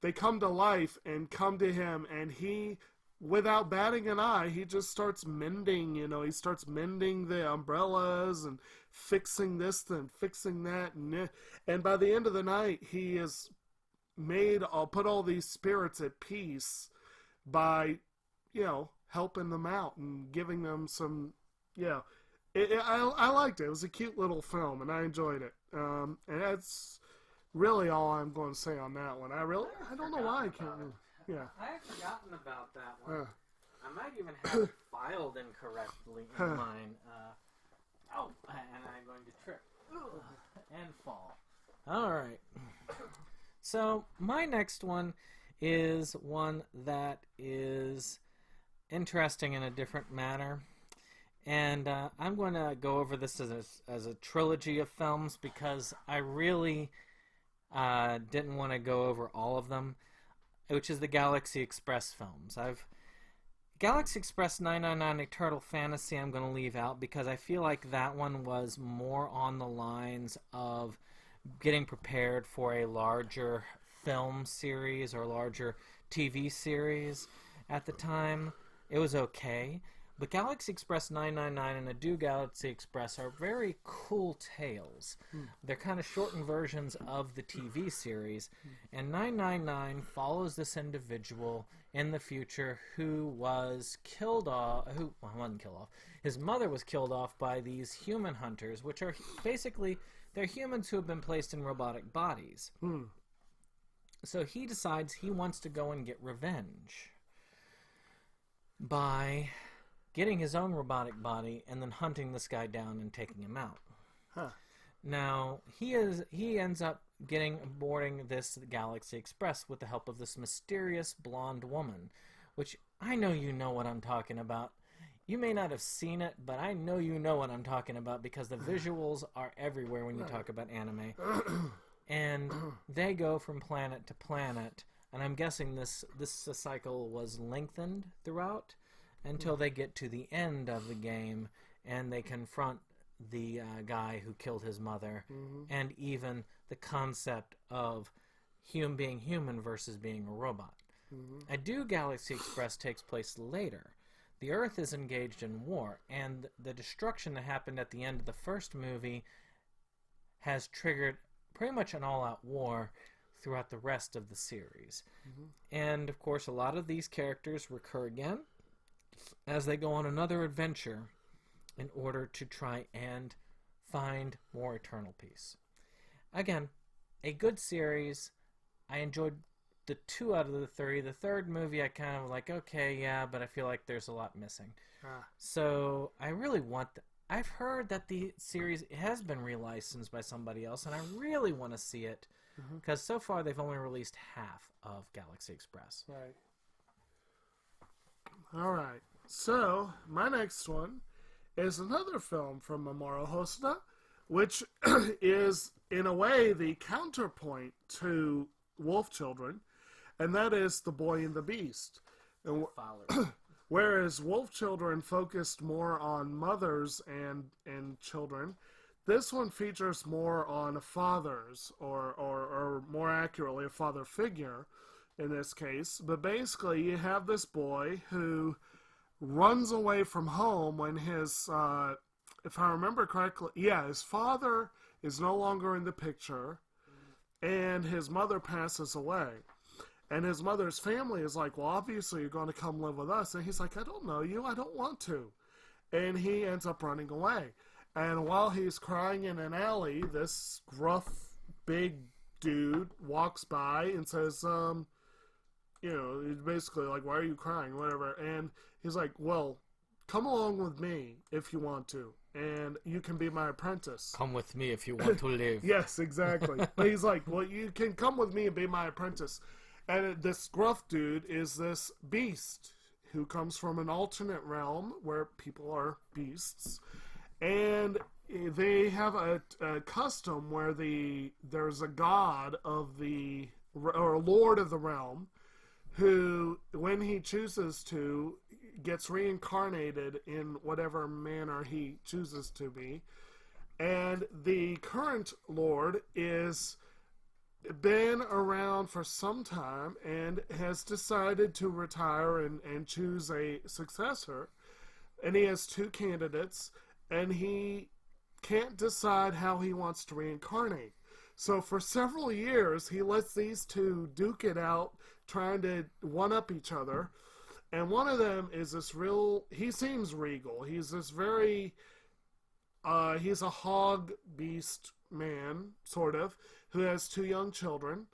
They come to life and come to him, and he, without batting an eye, he just starts mending. You know, he starts mending the umbrellas and fixing this and fixing that. And by the end of the night, he has put all these spirits at peace by, you know, helping them out and giving them some, I liked it. It was a cute little film, and I enjoyed it. And that's really all I'm going to say on that one. I don't know why I can't remember. Yeah. I had forgotten about that one. I might even have it filed incorrectly in mine. And I'm going to trip and fall. All right. So my next one is one that is interesting in a different manner, and I'm going to go over this as a trilogy of films because I really didn't want to go over all of them, which is the Galaxy Express films. Galaxy Express 999 A Turtle Fantasy I'm going to leave out because I feel like that one was more on the lines of getting prepared for a larger film series or larger TV series at the time. It was okay. But Galaxy Express 999 and Adieu Galaxy Express are very cool tales. They're kind of shortened versions of the TV series. And 999 follows this individual in the future who was killed off. Wasn't killed off. His mother was killed off by these human hunters, which are basically, they're humans who have been placed in robotic bodies. So he decides he wants to go and get revenge by getting his own robotic body and then hunting this guy down and taking him out. Now, he ends up boarding this Galaxy Express with the help of this mysterious blonde woman, which I know you know what I'm talking about. You may not have seen it, but I know you know what I'm talking about because the visuals are everywhere when you talk about anime. And they go from planet to planet, and I'm guessing this cycle was lengthened throughout until they get to the end of the game and they confront the guy who killed his mother, and even the concept of being human versus being a robot. I Do Galaxy Express takes place later. The Earth is engaged in war, and the destruction that happened at the end of the first movie has triggered pretty much an all-out war throughout the rest of the series. And, of course, a lot of these characters recur again as they go on another adventure in order to try and find more eternal peace. Again, a good series. I enjoyed the 2 out of the 3. The third movie I kind of like, okay, yeah, but I feel like there's a lot missing. So I really want... I've heard that the series has been relicensed by somebody else, and I really want to see it, because so far they've only released half of Galaxy Express. Right. All right. So, my next one is another film from Mamoru Hosoda, which is, in a way, the counterpoint to Wolf Children, and that is The Boy and the Beast. And whereas Wolf Children focused more on mothers and children, this one features more on fathers, or more accurately, a father figure in this case. But basically, you have this boy who runs away from home when his, if I remember correctly, his father is no longer in the picture, and his mother passes away. And his mother's family is like, well, obviously you're going to come live with us. And he's like, I don't know you, I don't want to. And he ends up running away. And while he's crying in an alley, this gruff, big dude walks by and says, he's basically like, why are you crying, whatever. And he's like, well, come along with me if you want to, and you can be my apprentice. Come with me if you want to live. Yes, exactly. But he's like, well, you can come with me and be my apprentice. And this gruff dude is this beast who comes from an alternate realm where people are beasts. And they have a custom where there's a god of or a lord of the realm who, when he chooses to, gets reincarnated in whatever manner he chooses to be. And the current lord is been around for some time and has decided to retire and choose a successor. And he has 2 candidates, and he can't decide how he wants to reincarnate. So for several years, he lets these 2 duke it out, trying to one-up each other. And one of them is this he seems regal. He's this very, he's a hog beast man, sort of, who has 2 young children.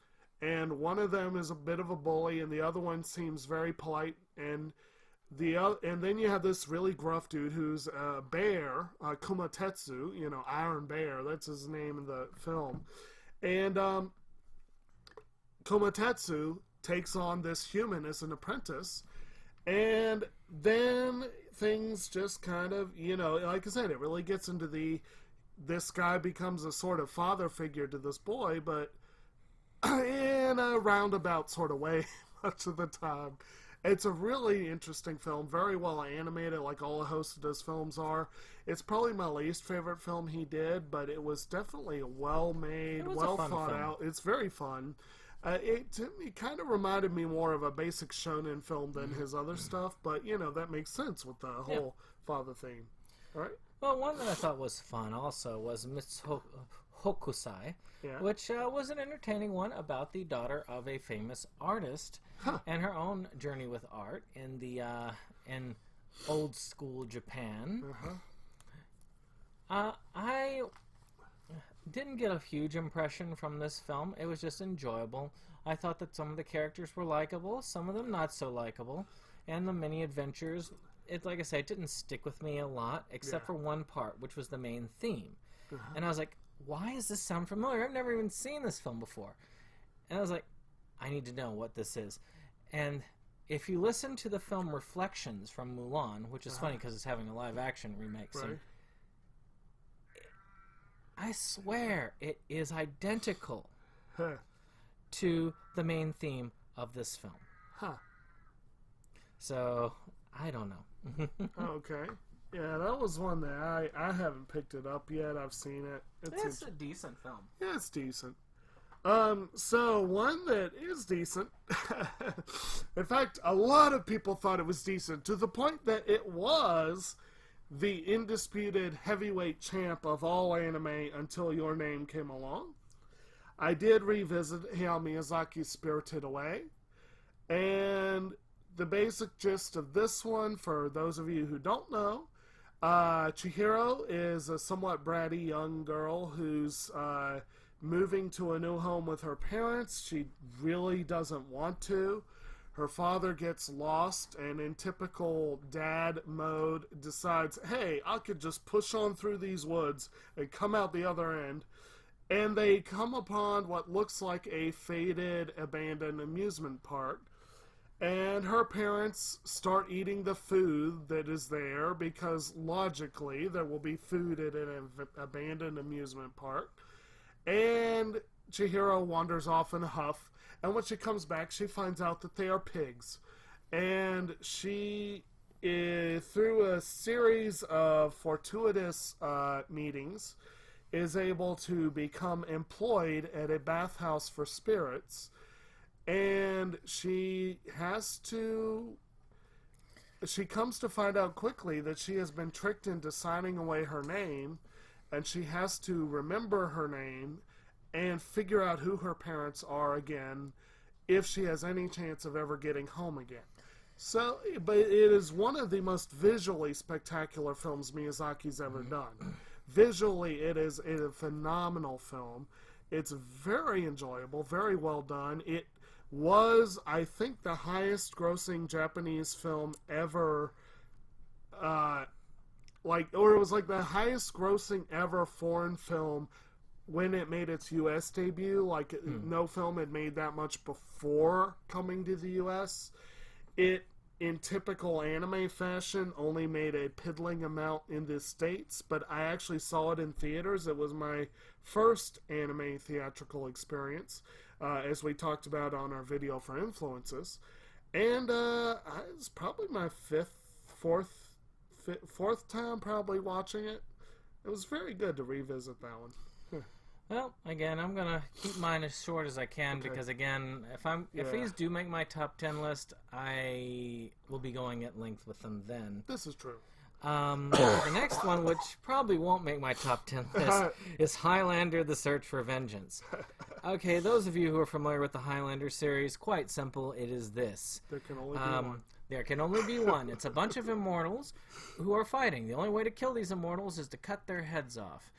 And one of them is a bit of a bully, and the other one seems very polite. And then you have this really gruff dude who's a bear, Kumatetsu, Iron Bear, that's his name in the film. And Kumatetsu takes on this human as an apprentice, and then things just kind of, like I said, it really gets into this guy becomes a sort of father figure to this boy, but in a roundabout sort of way much of the time. It's a really interesting film, very well animated, like all of Hosoda's films are. It's probably my least favorite film he did, but it was definitely well made, well thought out. It's very fun. It kind of reminded me more of a basic shonen film than his other stuff, but that makes sense with the whole father theme. All right. Well, one that I thought was fun also was Miss Hokusai, which was an entertaining one about the daughter of a famous artist and her own journey with art in old school Japan. I didn't get a huge impression from this film. It was just enjoyable. I thought that some of the characters were likable, some of them not so likable, and the many adventures, like I said, it didn't stick with me a lot, except for one part, which was the main theme. And I was like, why does this sound familiar? I've never even seen this film before. And I was like, I need to know what this is. And if you listen to the film Reflections from Mulan, which is funny because it's having a live-action remake soon, I swear it is identical to the main theme of this film. Huh. So, I don't know. Okay. Yeah, that was one that I haven't picked it up yet. I've seen it. It's a decent film. Yeah, it's decent. So one that is decent. In fact, a lot of people thought it was decent to the point that it was the indisputed heavyweight champ of all anime until Your Name came along. I did revisit Hayao Miyazaki's Spirited Away, and the basic gist of this one, for those of you who don't know, Chihiro is a somewhat bratty young girl who's moving to a new home with her parents. She really doesn't want to. Her father gets lost and in typical dad mode decides, hey, I could just push on through these woods and come out the other end. And they come upon what looks like a faded, abandoned amusement park. And her parents start eating the food that is there because logically there will be food at an abandoned amusement park. And Chihiro wanders off in a huff, and when she comes back, she finds out that they are pigs. And she, through a series of fortuitous meetings, is able to become employed at a bathhouse for spirits. And she comes to find out quickly that she has been tricked into signing away her name, and she has to remember her name and figure out who her parents are again if she has any chance of ever getting home again. So, but it is one of the most visually spectacular films Miyazaki's ever done. Visually, it is a phenomenal film. It's very enjoyable, very well done. It was, I think, the highest grossing Japanese film ever, or it was like the highest grossing ever foreign film when it made its U.S. debut. Like, no film had made that much before coming to the U.S. It, in typical anime fashion, only made a piddling amount in the States, but I actually saw it in theaters. It was my first anime theatrical experience, as we talked about on our video for influences. And it's probably my fourth time probably watching it. It was very good to revisit that one. Well, again, I'm gonna keep mine as short as I can because, again, if these do make my top 10 list, I will be going at length with them then. This is true. The next one, which probably won't make my top 10 list, is Highlander: The Search for Vengeance. Okay, those of you who are familiar with the Highlander series, quite simple. It is this. There can only be one. There can only be one. It's a bunch of immortals who are fighting. The only way to kill these immortals is to cut their heads off.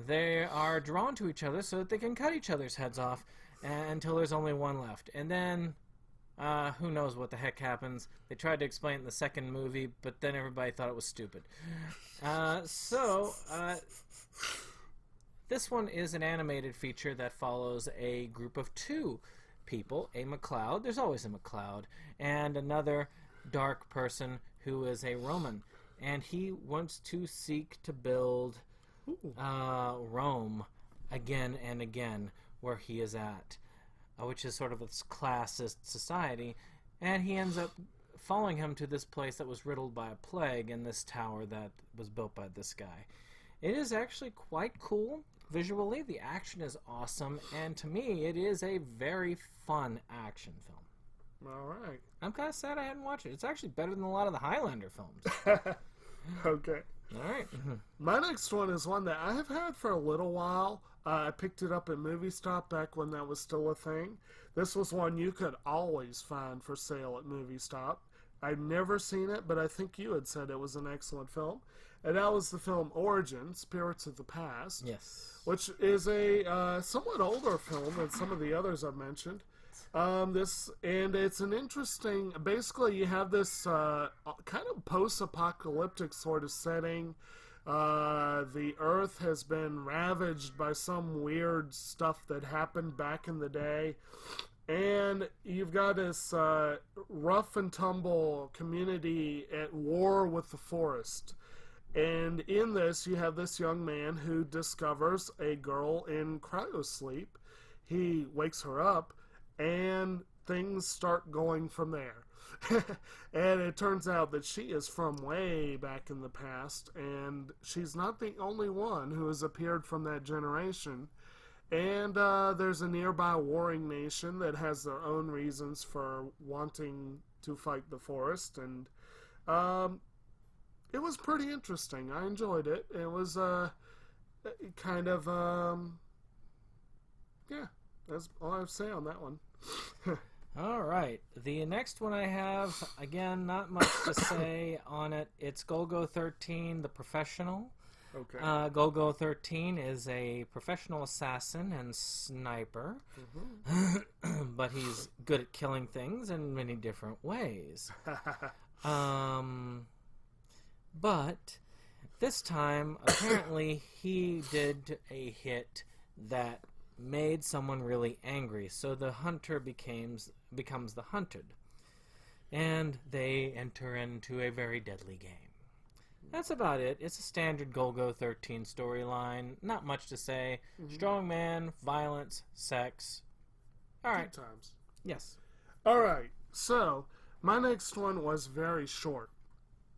They are drawn to each other so that they can cut each other's heads off until there's only one left. And then, who knows what the heck happens. They tried to explain it in the second movie, but then everybody thought it was stupid. This one is an animated feature that follows a group of two people, a MacLeod, there's always a MacLeod, and another dark person who is a Roman. And he wants to seek to build Rome again and again where he is at, which is sort of this classist society, and he ends up following him to this place that was riddled by a plague in this tower that was built by this guy. It is actually quite cool visually. The action is awesome, and to me it is a very fun action film. Alright. I'm kind of sad I hadn't watched it. It's actually better than a lot of the Highlander films. Okay. Alright. My next one is one that I have had for a little while. I picked it up at Movie Stop back when that was still a thing. This was one you could always find for sale at Movie Stop. I'd never seen it, but I think you had said it was an excellent film. And that was the film Origin, Spirits of the Past. Yes. Which is a somewhat older film than some of the others I've mentioned. And it's an interesting. Basically, you have this kind of post-apocalyptic sort of setting The Earth has been ravaged by some weird stuff that happened back in the day. And you've got this rough and tumble community at war with the forest. And in this, you have this young man who discovers a girl in cryosleep. He wakes her up, and things start going from there. And it turns out that she is from way back in the past, and she's not the only one who has appeared from that generation. And there's a nearby warring nation that has their own reasons for wanting to fight the forest, and it was pretty interesting. I enjoyed it. It was kind of, yeah, that's all I have to say on that one. All right. The next one I have, again, not much to say on it. It's Golgo 13, The Professional. Okay. Golgo 13 is a professional assassin and sniper, but he's good at killing things in many different ways. But this time, apparently, he did a hit that made someone really angry, so the hunter becomes the hunted, and they enter into a very deadly game. That's about it. It's a standard Golgo 13 storyline. Not much to say. Strong man, violence, sex. All right. Good times. Yes. All right. So my next one was very short.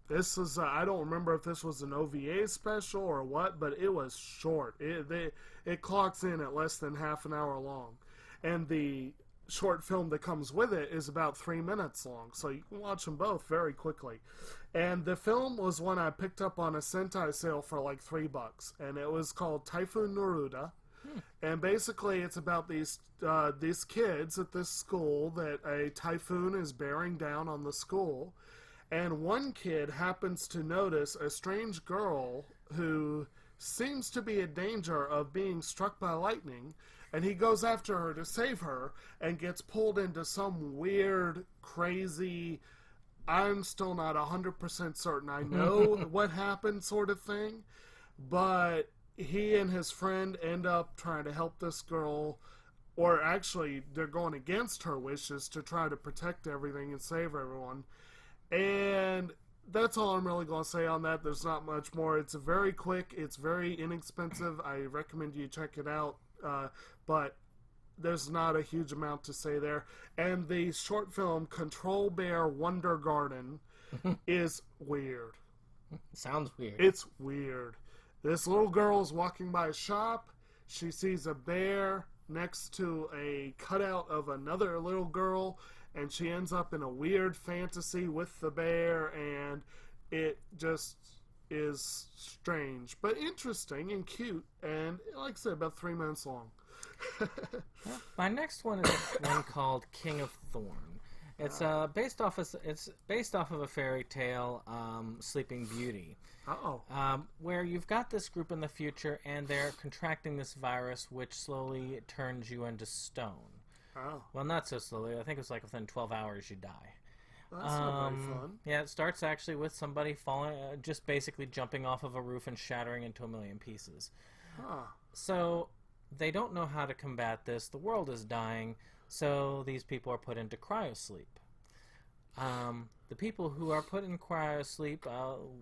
This is I don't remember if this was an OVA special or what, but it was short. It clocks in at less than half an hour long, and the short film that comes with it is about 3 minutes long, so you can watch them both very quickly. And the film was one I picked up on a Sentai sale for like $3, and it was called Typhoon Neruda. And basically it's about these kids at this school that a typhoon is bearing down on the school, and one kid happens to notice a strange girl who seems to be in danger of being struck by lightning, and he goes after her to save her and gets pulled into some weird, crazy, I'm still not 100% certain I know what happened sort of thing, but he and his friend end up trying to help this girl, or actually they're going against her wishes to try to protect everything and save everyone. And that's all I'm really going to say on that. There's not much more. It's very quick. It's very inexpensive. I recommend you check it out. But there's not a huge amount to say there. And the short film Control Bear Wonder Garden is weird. Sounds weird. It's weird. This little girl is walking by a shop. She sees a bear next to a cutout of another little girl, and she ends up in a weird fantasy with the bear, and it just is strange, but interesting and cute, and like I said, about 3 minutes long. My next one is one called King of Thorn. It's based off of a fairy tale, Sleeping Beauty. Where you've got this group in the future, and they're contracting this virus, which slowly turns you into stone. Oh. Well, not so slowly. I think it was like within 12 hours you die. That's not very fun. Yeah, it starts actually with somebody falling, just basically jumping off of a roof and shattering into a million pieces. Huh. So they don't know how to combat this. The world is dying, so these people are put into cryosleep. The people who are put in cryosleep,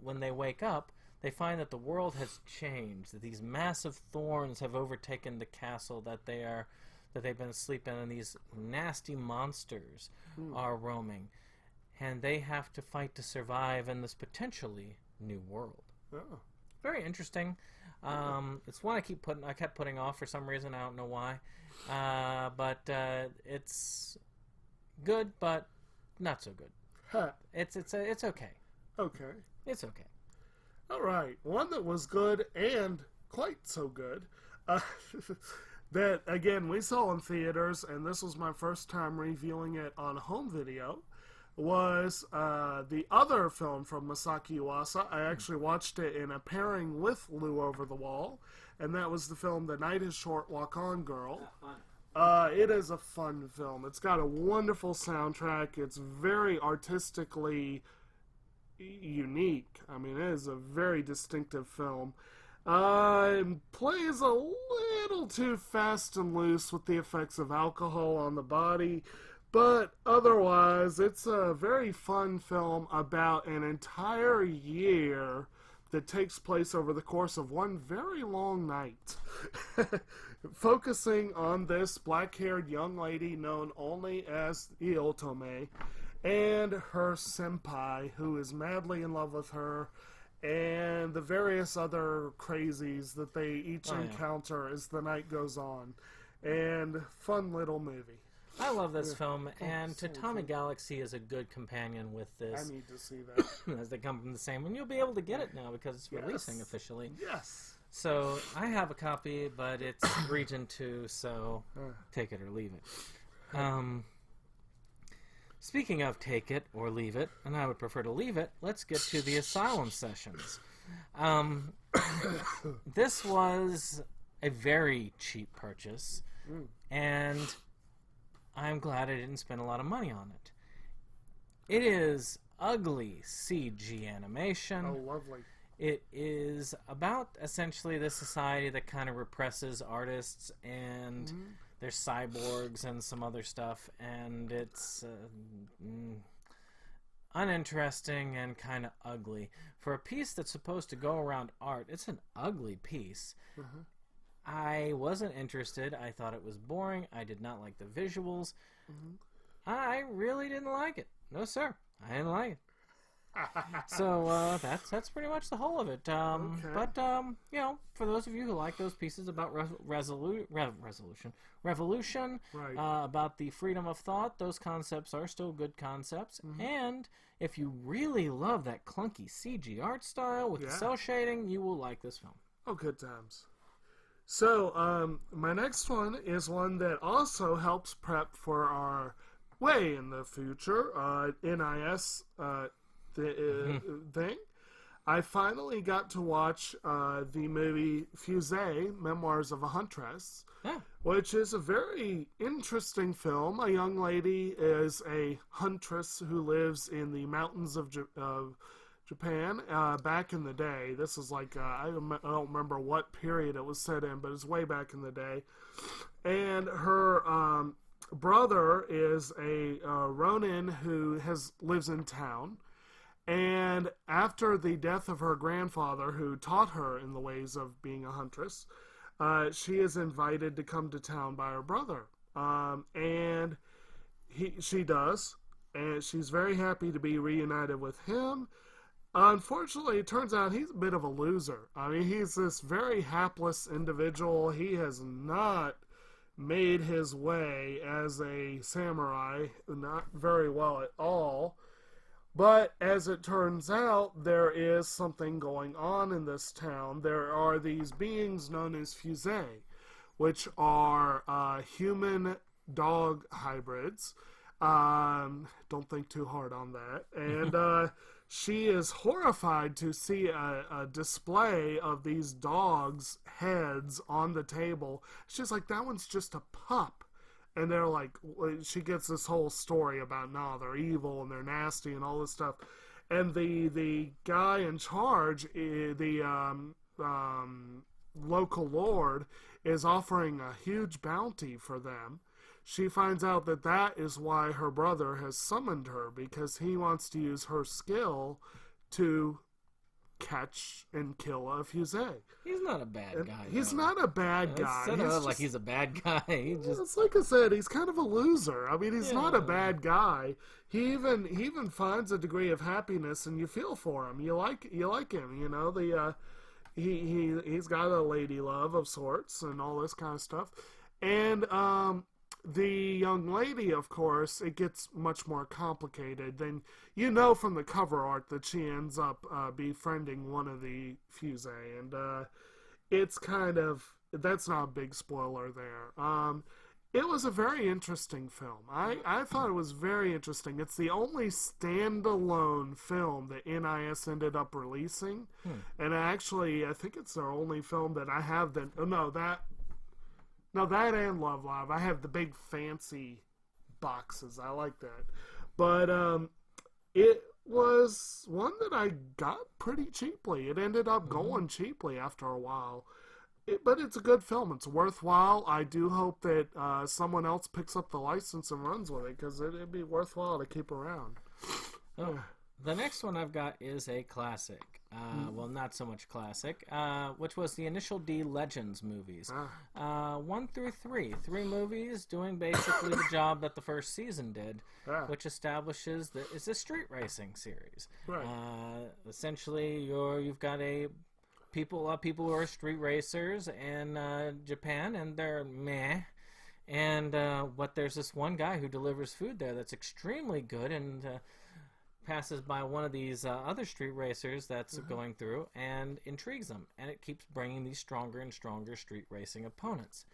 when they wake up, they find that the world has changed. That these massive thorns have overtaken the castle that they've been asleep in, and these nasty monsters are roaming, and they have to fight to survive in this potentially new world. Oh. Very interesting. It's one I kept putting off for some reason. I don't know why, but it's good, but not so good. Huh. It's okay. Okay. It's okay. All right. One that was good and quite so good. That, again, we saw in theaters, and this was my first time reviewing it on home video, was the other film from Masaki Yuasa. I actually watched it in a pairing with Lou Over the Wall, and that was the film The Night is Short, Walk On Girl. It is a fun film. It's got a wonderful soundtrack. It's very artistically unique. I mean, it is a very distinctive film. Plays a little too fast and loose with the effects of alcohol on the body, but otherwise, it's a very fun film about an entire year that takes place over the course of one very long night. Focusing on this black-haired young lady known only as Iotome and her senpai, who is madly in love with her, and the various other crazies that they each encounter as the night goes on. And fun little movie. I love this film, and Tatami Galaxy is a good companion with this. I need to see that. As they come from the same, and you'll be able to get it now because it's releasing officially. Yes. So I have a copy, but it's Region 2, so take it or leave it. Speaking of take it or leave it, and I would prefer to leave it, let's get to the Asylum sessions. This was a very cheap purchase, and I'm glad I didn't spend a lot of money on it. It is ugly CG animation. Oh, lovely. It is about essentially the society that kind of represses artists, and there's cyborgs and some other stuff, and it's uninteresting and kind of ugly. For a piece that's supposed to go around art, it's an ugly piece. I wasn't interested. I thought it was boring. I did not like the visuals. I really didn't like it. No, sir. I didn't like it. So that's pretty much the whole of it. But you know, for those of you who like those pieces about revolution, Right. about the freedom of thought, those concepts are still good concepts. And if you really love that clunky CG art style with the cell shading, you will like this film. Oh, good times. So, my next one is one that also helps prep for our way in the future NIS thing. I finally got to watch the movie Fusée, Memoirs of a Huntress, which is a very interesting film. A young lady is a huntress who lives in the mountains of Japan back in the day. This is like, I don't remember what period it was set in, but it's way back in the day. And her brother is a Ronin who lives in town. And after the death of her grandfather, who taught her in the ways of being a huntress, she is invited to come to town by her brother. And she does. And she's very happy to be reunited with him. Unfortunately, it turns out he's a bit of a loser. I mean, he's this very hapless individual. He has not made his way as a samurai, not very well at all. But as it turns out, there is something going on in this town. There are these beings known as Fusée, which are human-dog hybrids. Don't think too hard on that. And she is horrified to see a display of these dogs' heads on the table. She's like, that one's just a pup. And they're like, she gets this whole story about, no, they're evil and they're nasty and all this stuff. And the guy in charge, the local lord, is offering a huge bounty for them. She finds out that that is why her brother has summoned her, because he wants to use her skill to catch and kill a Fusée. He's not a bad guy. He's though. not a bad guy. It's He's like he's a bad guy. He just It's like I said, he's kind of a loser. I mean, he's not a bad guy. He even finds a degree of happiness, and you feel for him. You like him. You know, he's got a lady love of sorts and all this kind of stuff. And the young lady, of course, it gets much more complicated. Then you know from the cover art that she ends up befriending one of the Fusée, and it's kind of, that's not a big spoiler there. It was a very interesting film. I thought it was very interesting. It's the only standalone film that NIS ended up releasing, and actually, I think it's their only film that I have that. No, that and Love Live. I have the big fancy boxes. I like that. But it was one that I got pretty cheaply. It ended up going cheaply after a while. But it's a good film. It's worthwhile. I do hope that someone else picks up the license and runs with it, because it'd be worthwhile to keep around. Oh, the next one I've got is a classic. Well, not so much classic, which was the Initial D Legends movies. 1 through 3. 3 movies doing basically the job that the first season did, which establishes that it's a street racing series. Right. Essentially, you've got a lot of people who are street racers in Japan, and they're meh. And there's this one guy who delivers food there that's extremely good, and passes by one of these other street racers that's going through and intrigues them, and it keeps bringing these stronger and stronger street racing opponents.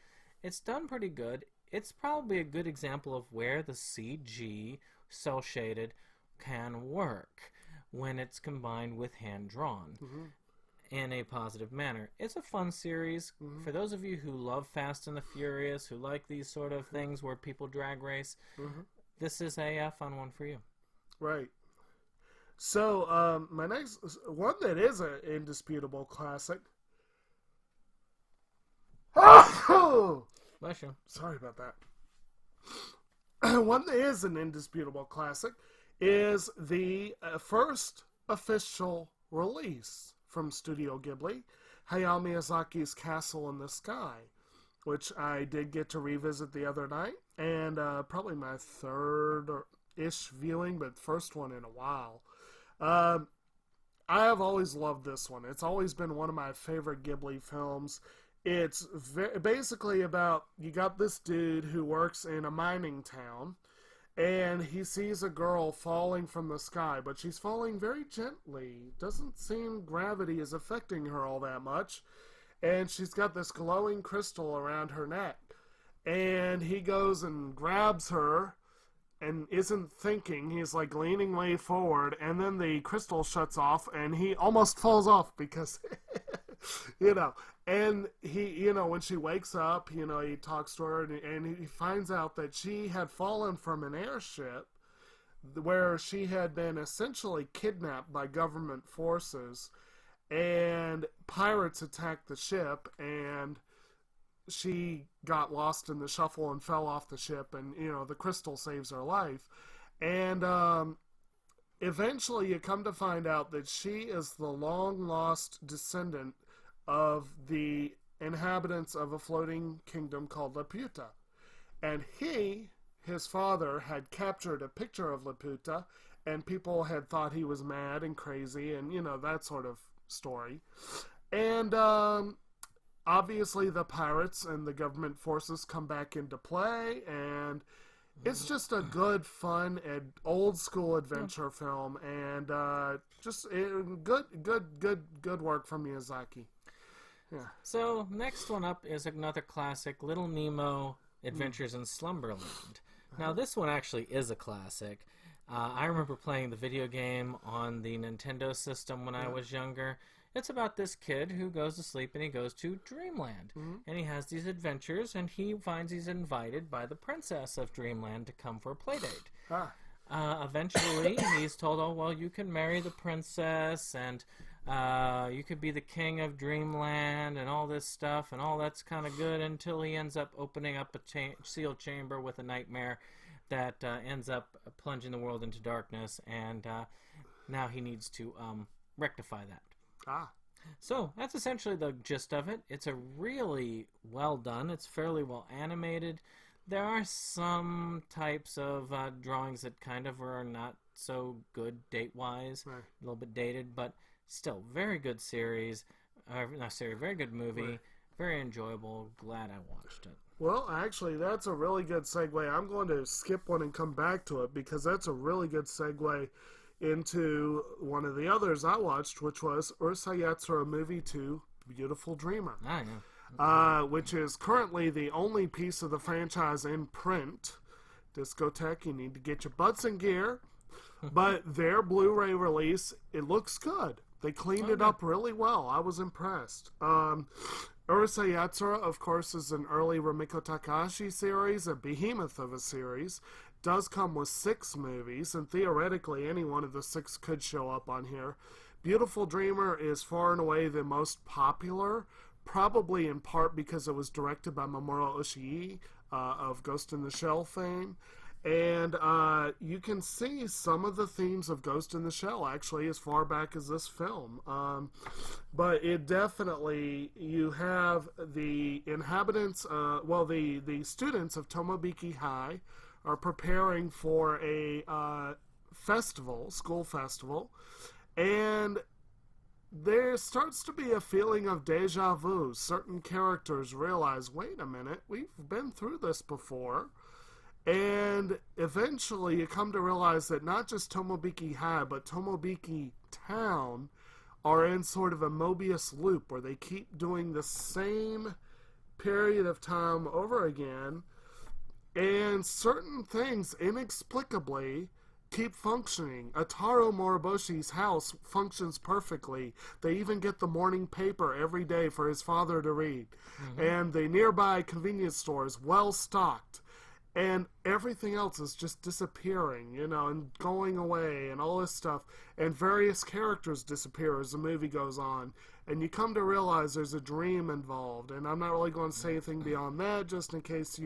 It's done pretty good. It's probably a good example of where the CG cel shaded can work when it's combined with hand drawn in a positive manner. It's a fun series for those of you who love Fast and the Furious, who like these sort of things where people drag race. This is a fun one for you. Right. So, my next one that is an indisputable classic. Bless you. Sorry about that. One that is an indisputable classic is the first official release from Studio Ghibli, Hayao Miyazaki's Castle in the Sky, which I did get to revisit the other night, and probably my third-ish viewing, but first one in a while. I have always loved this one. It's always been one of my favorite Ghibli films. It's basically about, you got this dude who works in a mining town, and he sees a girl falling from the sky, but she's falling very gently. Doesn't seem gravity is affecting her all that much, and she's got this glowing crystal around her neck. And he goes and grabs her, and isn't thinking. He's like leaning way forward, and then the crystal shuts off, and he almost falls off because, and he, when she wakes up, he talks to her, and he finds out that she had fallen from an airship where she had been essentially kidnapped by government forces, and pirates attacked the ship, and she got lost in the shuffle and fell off the ship, and the crystal saves her life. And eventually you come to find out that she is the long lost descendant of the inhabitants of a floating kingdom called Laputa. And his father, had captured a picture of Laputa, and people had thought he was mad and crazy, and that sort of story. And obviously the pirates and the government forces come back into play, and it's just a good, fun, and old school adventure film, and just good work from Miyazaki. Yeah. So next one up is another classic, Little Nemo Adventures in Slumberland. Now this one actually is a classic. I remember playing the video game on the Nintendo system when I was younger. It's about this kid who goes to sleep and he goes to Dreamland. And he has these adventures, and he finds he's invited by the princess of Dreamland to come for a play date. Eventually, he's told, oh, well, you can marry the princess, and you could be the king of Dreamland, and all this stuff, and all that's kind of good, until he ends up opening up a sealed chamber with a nightmare that ends up plunging the world into darkness, and now he needs to rectify that. So that's essentially the gist of it. It's a really well done. It's fairly well animated. There are some types of drawings that kind of are not so good date-wise, a little bit dated, but still very good series. Very good movie. Very enjoyable. Glad I watched it. Well, actually, that's a really good segue. I'm going to skip one and come back to it, because that's a really good segue into one of the others I watched, which was Urusei Yatsura Movie 2, Beautiful Dreamer. Which is currently the only piece of the franchise in print. Discotheque, you need to get your butts in gear. But their Blu-ray release, it looks good. They cleaned it up really well. I was impressed. Urusei Yatsura, of course, is an early Rumiko Takahashi series, a behemoth of a series. does come with 6 movies, and theoretically any one of the 6 could show up on here. Beautiful Dreamer is far and away the most popular, probably in part because it was directed by Mamoru Oshii of Ghost in the Shell fame. And you can see some of the themes of Ghost in the Shell actually as far back as this film. But it definitely, you have the inhabitants, the students of Tomobiki High are preparing for a festival, school festival, and there starts to be a feeling of deja vu. Certain characters realize, wait a minute, we've been through this before. And eventually you come to realize that not just Tomobiki High, but Tomobiki Town are in sort of a Mobius loop where they keep doing the same period of time over again. And certain things inexplicably keep functioning. Ataro Moriboshi's house functions perfectly. They even get the morning paper every day for his father to read. And the nearby convenience store is well stocked. And everything else is just disappearing, and going away and all this stuff. And various characters disappear as the movie goes on. And you come to realize there's a dream involved. And I'm not really going to say anything beyond that, just in case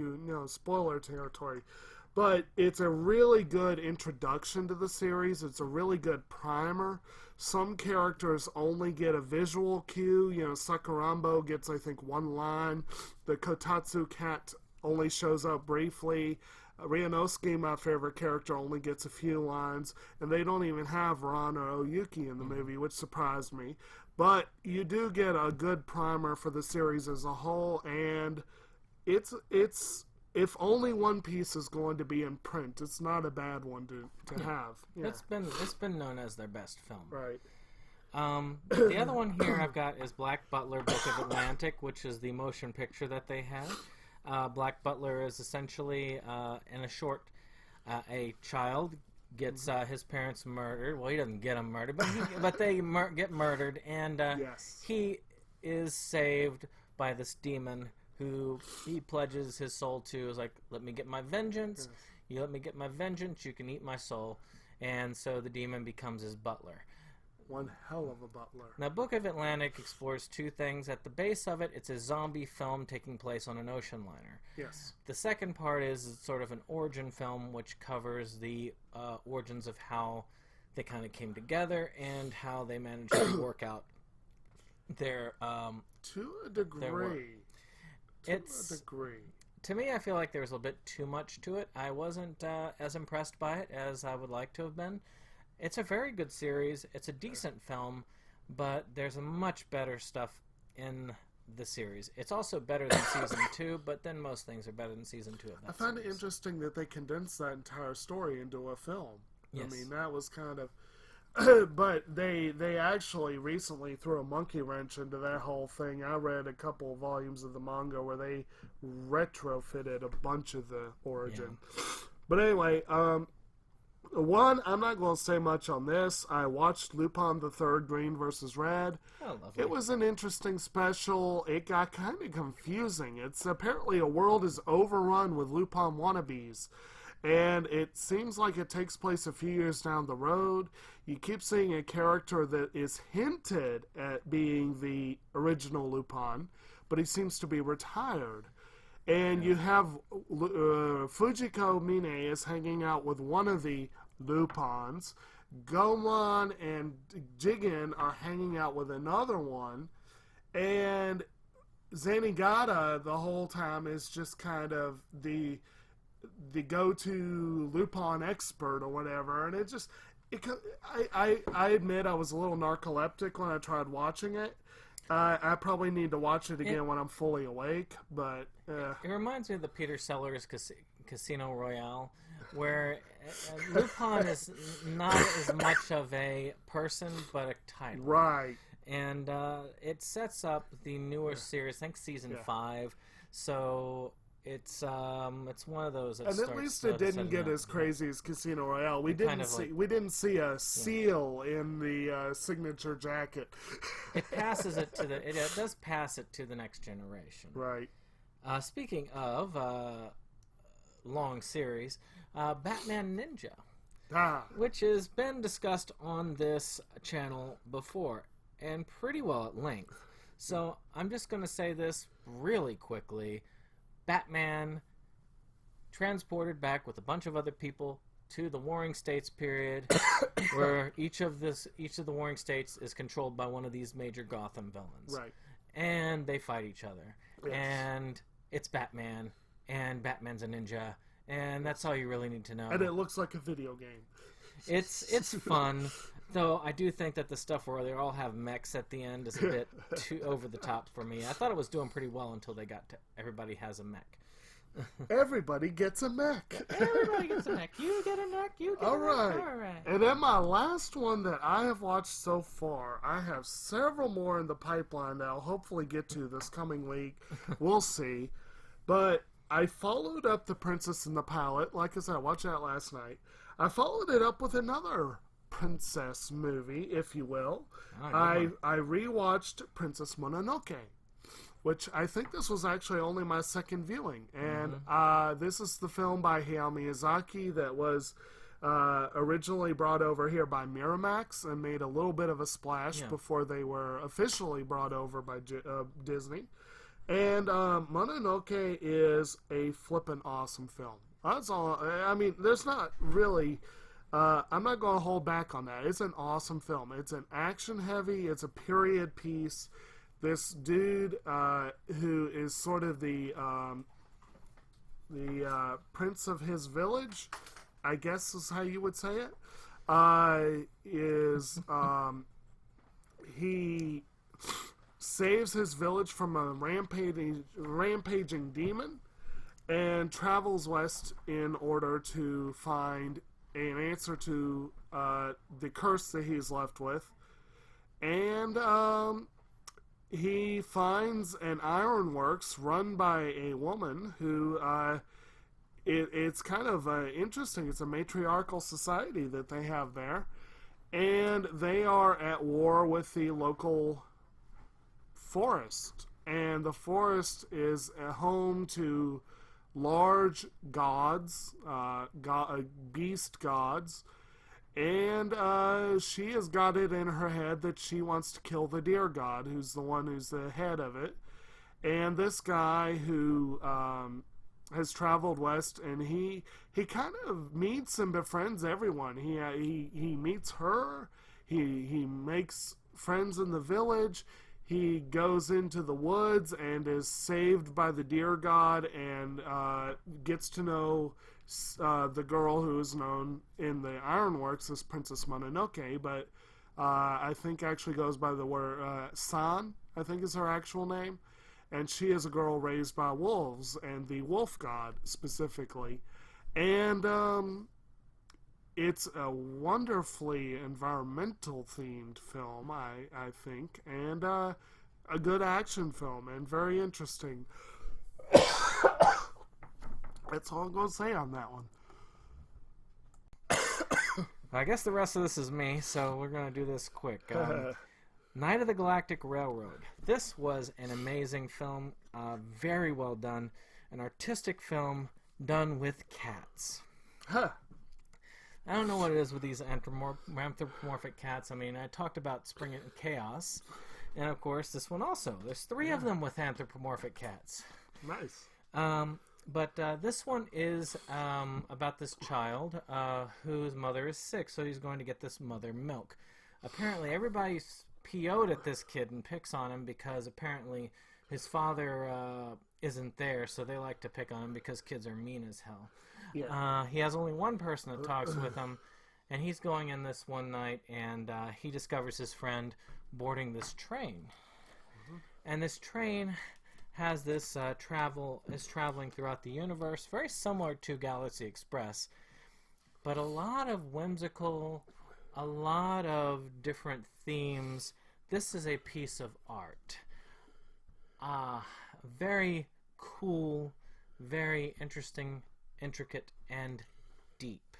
spoiler territory. But it's a really good introduction to the series. It's a really good primer. Some characters only get a visual cue. Sakurambo gets, I think, 1 line. The Kotatsu cat only shows up briefly. Ryunosuke, my favorite character, only gets a few lines, and they don't even have Ran or Oyuki in the movie, which surprised me. But you do get a good primer for the series as a whole, and it's if only one piece is going to be in print, it's not a bad one to have. Yeah. It's been known as their best film. Right. The other one here I've got is Black Butler, Book of Atlantic, which is the motion picture that they had. Black Butler is essentially, in a short, a child gets his parents murdered. Well, he doesn't get them murdered, but they get murdered, and Yes. he is saved by this demon who he pledges his soul to. Is like, let me get my vengeance. Yes. You let me get my vengeance, you can eat my soul. And so the demon becomes his butler. One hell of a butler. Now, Book of Atlantic explores 2 things. At the base of it, it's a zombie film taking place on an ocean liner. Yes. The second part is sort of an origin film, which covers the origins of how they kind of came together and how they managed to work out their To a degree. It's a degree. To me, I feel like there was a little bit too much to it. I wasn't as impressed by it as I would like to have been. It's a very good series. It's a decent film, but there's a much better stuff in the series. It's also better than Season 2, but then most things are better than Season 2 of that I find it series. interesting that they condensed that entire story into a film. Yes. I mean, that was kind of... but they actually recently threw a monkey wrench into that whole thing. I read a couple of volumes of the manga where they retrofitted a bunch of the origin. Yeah. But anyway, one, I'm not going to say much on this. I watched Lupin the Third, Green vs. Red. Oh, lovely. It was an interesting special. It got kind of confusing. It's apparently a world is overrun with Lupin wannabes. And it seems like it takes place a few years down the road. You keep seeing a character that is hinted at being the original Lupin, but he seems to be retired. And you have Fujiko Mine is hanging out with one of the Lupins. Gomon and Jigen are hanging out with another one. And Zenigata the whole time is just kind of the go-to Lupin expert or whatever. And I admit I was a little narcoleptic when I tried watching it. I probably need to watch it again when I'm fully awake, but... It reminds me of the Peter Sellers Casino Royale, where Lupin is not as much of a person, but a title. Right. And it sets up the newer series, I think Season 5, so... It's one of those. And at least it didn't get as crazy as Casino Royale. We didn't see a seal in the signature jacket. It passes it to it does pass it to the next generation. Right. Speaking of long series, Batman Ninja, Ah, which has been discussed on this channel before, and pretty well at length. So I'm just going to say this really quickly. Batman transported back with a bunch of other people to the Warring States period, where each of the Warring States is controlled by one of these major Gotham villains. right. And they fight each other. Yes. And it's Batman, and Batman's a ninja, and that's all you really need to know. And it looks like a video game. It's fun, though I do think that the stuff where they all have mechs at the end is a bit too over the top for me. I thought it was doing pretty well until they got to everybody has a mech. Everybody gets a mech. Everybody gets a mech. You get a mech, you get All a mech. right. All right. And then my last one that I have watched so far, I have several more in the pipeline that I'll hopefully get to this coming week. We'll see. But I followed up The Princess and the Pilot. Like I said, I watched that last night. I followed it up with another princess movie, if you will. I rewatched Princess Mononoke, which I think this was actually only my second viewing. And this is the film by Hayao Miyazaki that was originally brought over here by Miramax and made a little bit of a splash before they were officially brought over by Disney. And Mononoke is a flippin' awesome film. That's all. I mean, there's not really... I'm not going to hold back on that. It's an awesome film. It's an action-heavy. It's a period piece. This dude, who is sort of the prince of his village, I guess is how you would say it, he saves his village from a rampaging demon and travels west in order to find an answer to the curse that he's left with. And he finds an ironworks run by a woman who, it's kind of interesting. It's a matriarchal society that they have there. And they are at war with the local forest. And the forest is a home to large gods, beast gods. And she has got it in her head that she wants to kill the deer god, who's the one who's the head of it. And this guy who has traveled west, and he kind of meets and befriends everyone. He meets her. He makes friends in the village. He goes into the woods and is saved by the deer god and gets to know the girl who is known in the ironworks as Princess Mononoke, but I think actually goes by the word San, I think is her actual name. And she is a girl raised by wolves and the wolf god specifically. And it's a wonderfully environmental themed film, I think, and a good action film and very interesting. That's all I'm going to say on that one. I guess the rest of this is me, so we're going to do this quick. Night of the Galactic Railroad. This was an amazing film, very well done. An artistic film done with cats. Huh. I don't know what it is with these anthropomorphic cats. I mean, I talked about Spring and Chaos, and of course this one also. There's 3 of them with anthropomorphic cats. Nice. But this one is about this child whose mother is sick, so he's going to get this mother milk. Apparently, everybody's PO'd at this kid and picks on him because apparently his father isn't there, so they like to pick on him because kids are mean as hell. Yeah. He has only one person that talks with him, and he's going in this one night, and he discovers his friend boarding this train. And this train has this traveling throughout the universe, very similar to Galaxy Express, but a lot of whimsical, a lot of different themes. This is a piece of art. Very cool, very interesting, intricate, and deep.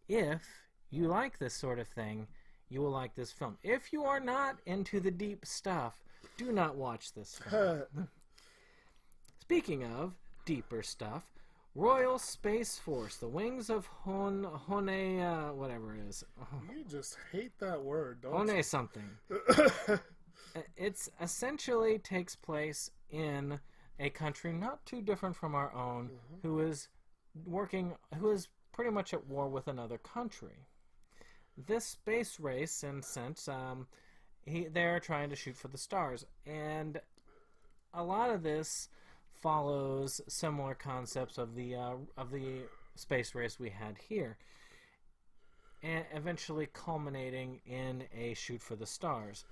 If you like this sort of thing, you will like this film. If you are not into the deep stuff, do not watch this film. Speaking of deeper stuff, Royal Space Force, the wings of Hone, whatever it is. You just hate that word, don't Hone you? something. It's essentially takes place in a country not too different from our own, who is pretty much at war with another country. This space race, in a sense, they're trying to shoot for the stars, and a lot of this follows similar concepts of the space race we had here, and eventually culminating in a shoot for the stars.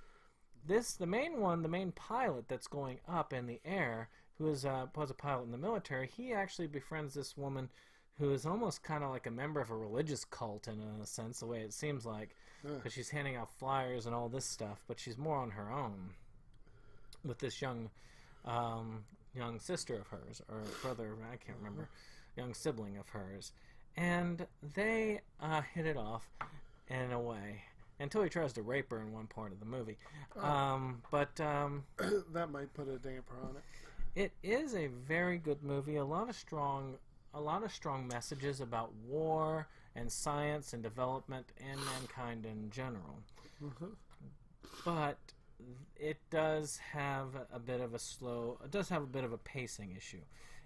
The main pilot that's going up in the air, who was a pilot in the military, he actually befriends this woman who is almost kind of like a member of a religious cult in a sense, the way it seems like, because she's handing out flyers and all this stuff, but she's more on her own with this young sister of hers, or brother, I can't remember, young sibling of hers, and they hit it off in a way until he tries to rape her in one part of the movie. That might put a damper on it. It is a very good movie. A lot of strong messages about war and science and development and mankind in general. But it does have a bit of a pacing issue.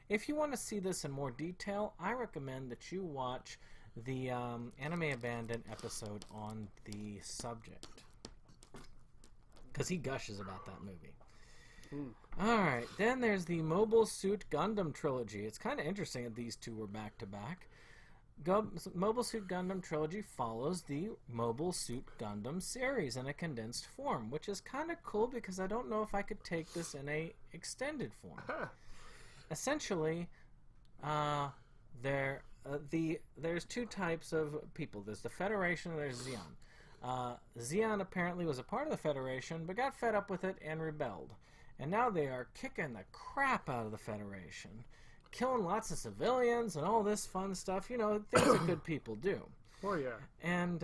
If you want to see this in more detail, I recommend that you watch the Anime Abandoned episode on the subject, because he gushes about that movie. Alright, then there's the Mobile Suit Gundam trilogy. It's kind of interesting that these two were back to back. Mobile Suit Gundam trilogy follows the Mobile Suit Gundam series in a condensed form, which is kind of cool because I don't know if I could take this in a extended form. Essentially, there's two types of people. There's the Federation and there's Zeon. Zeon apparently was a part of the Federation, but got fed up with it and rebelled. And now they are kicking the crap out of the Federation, killing lots of civilians and all this fun stuff. You know, things that good people do. Oh, yeah. And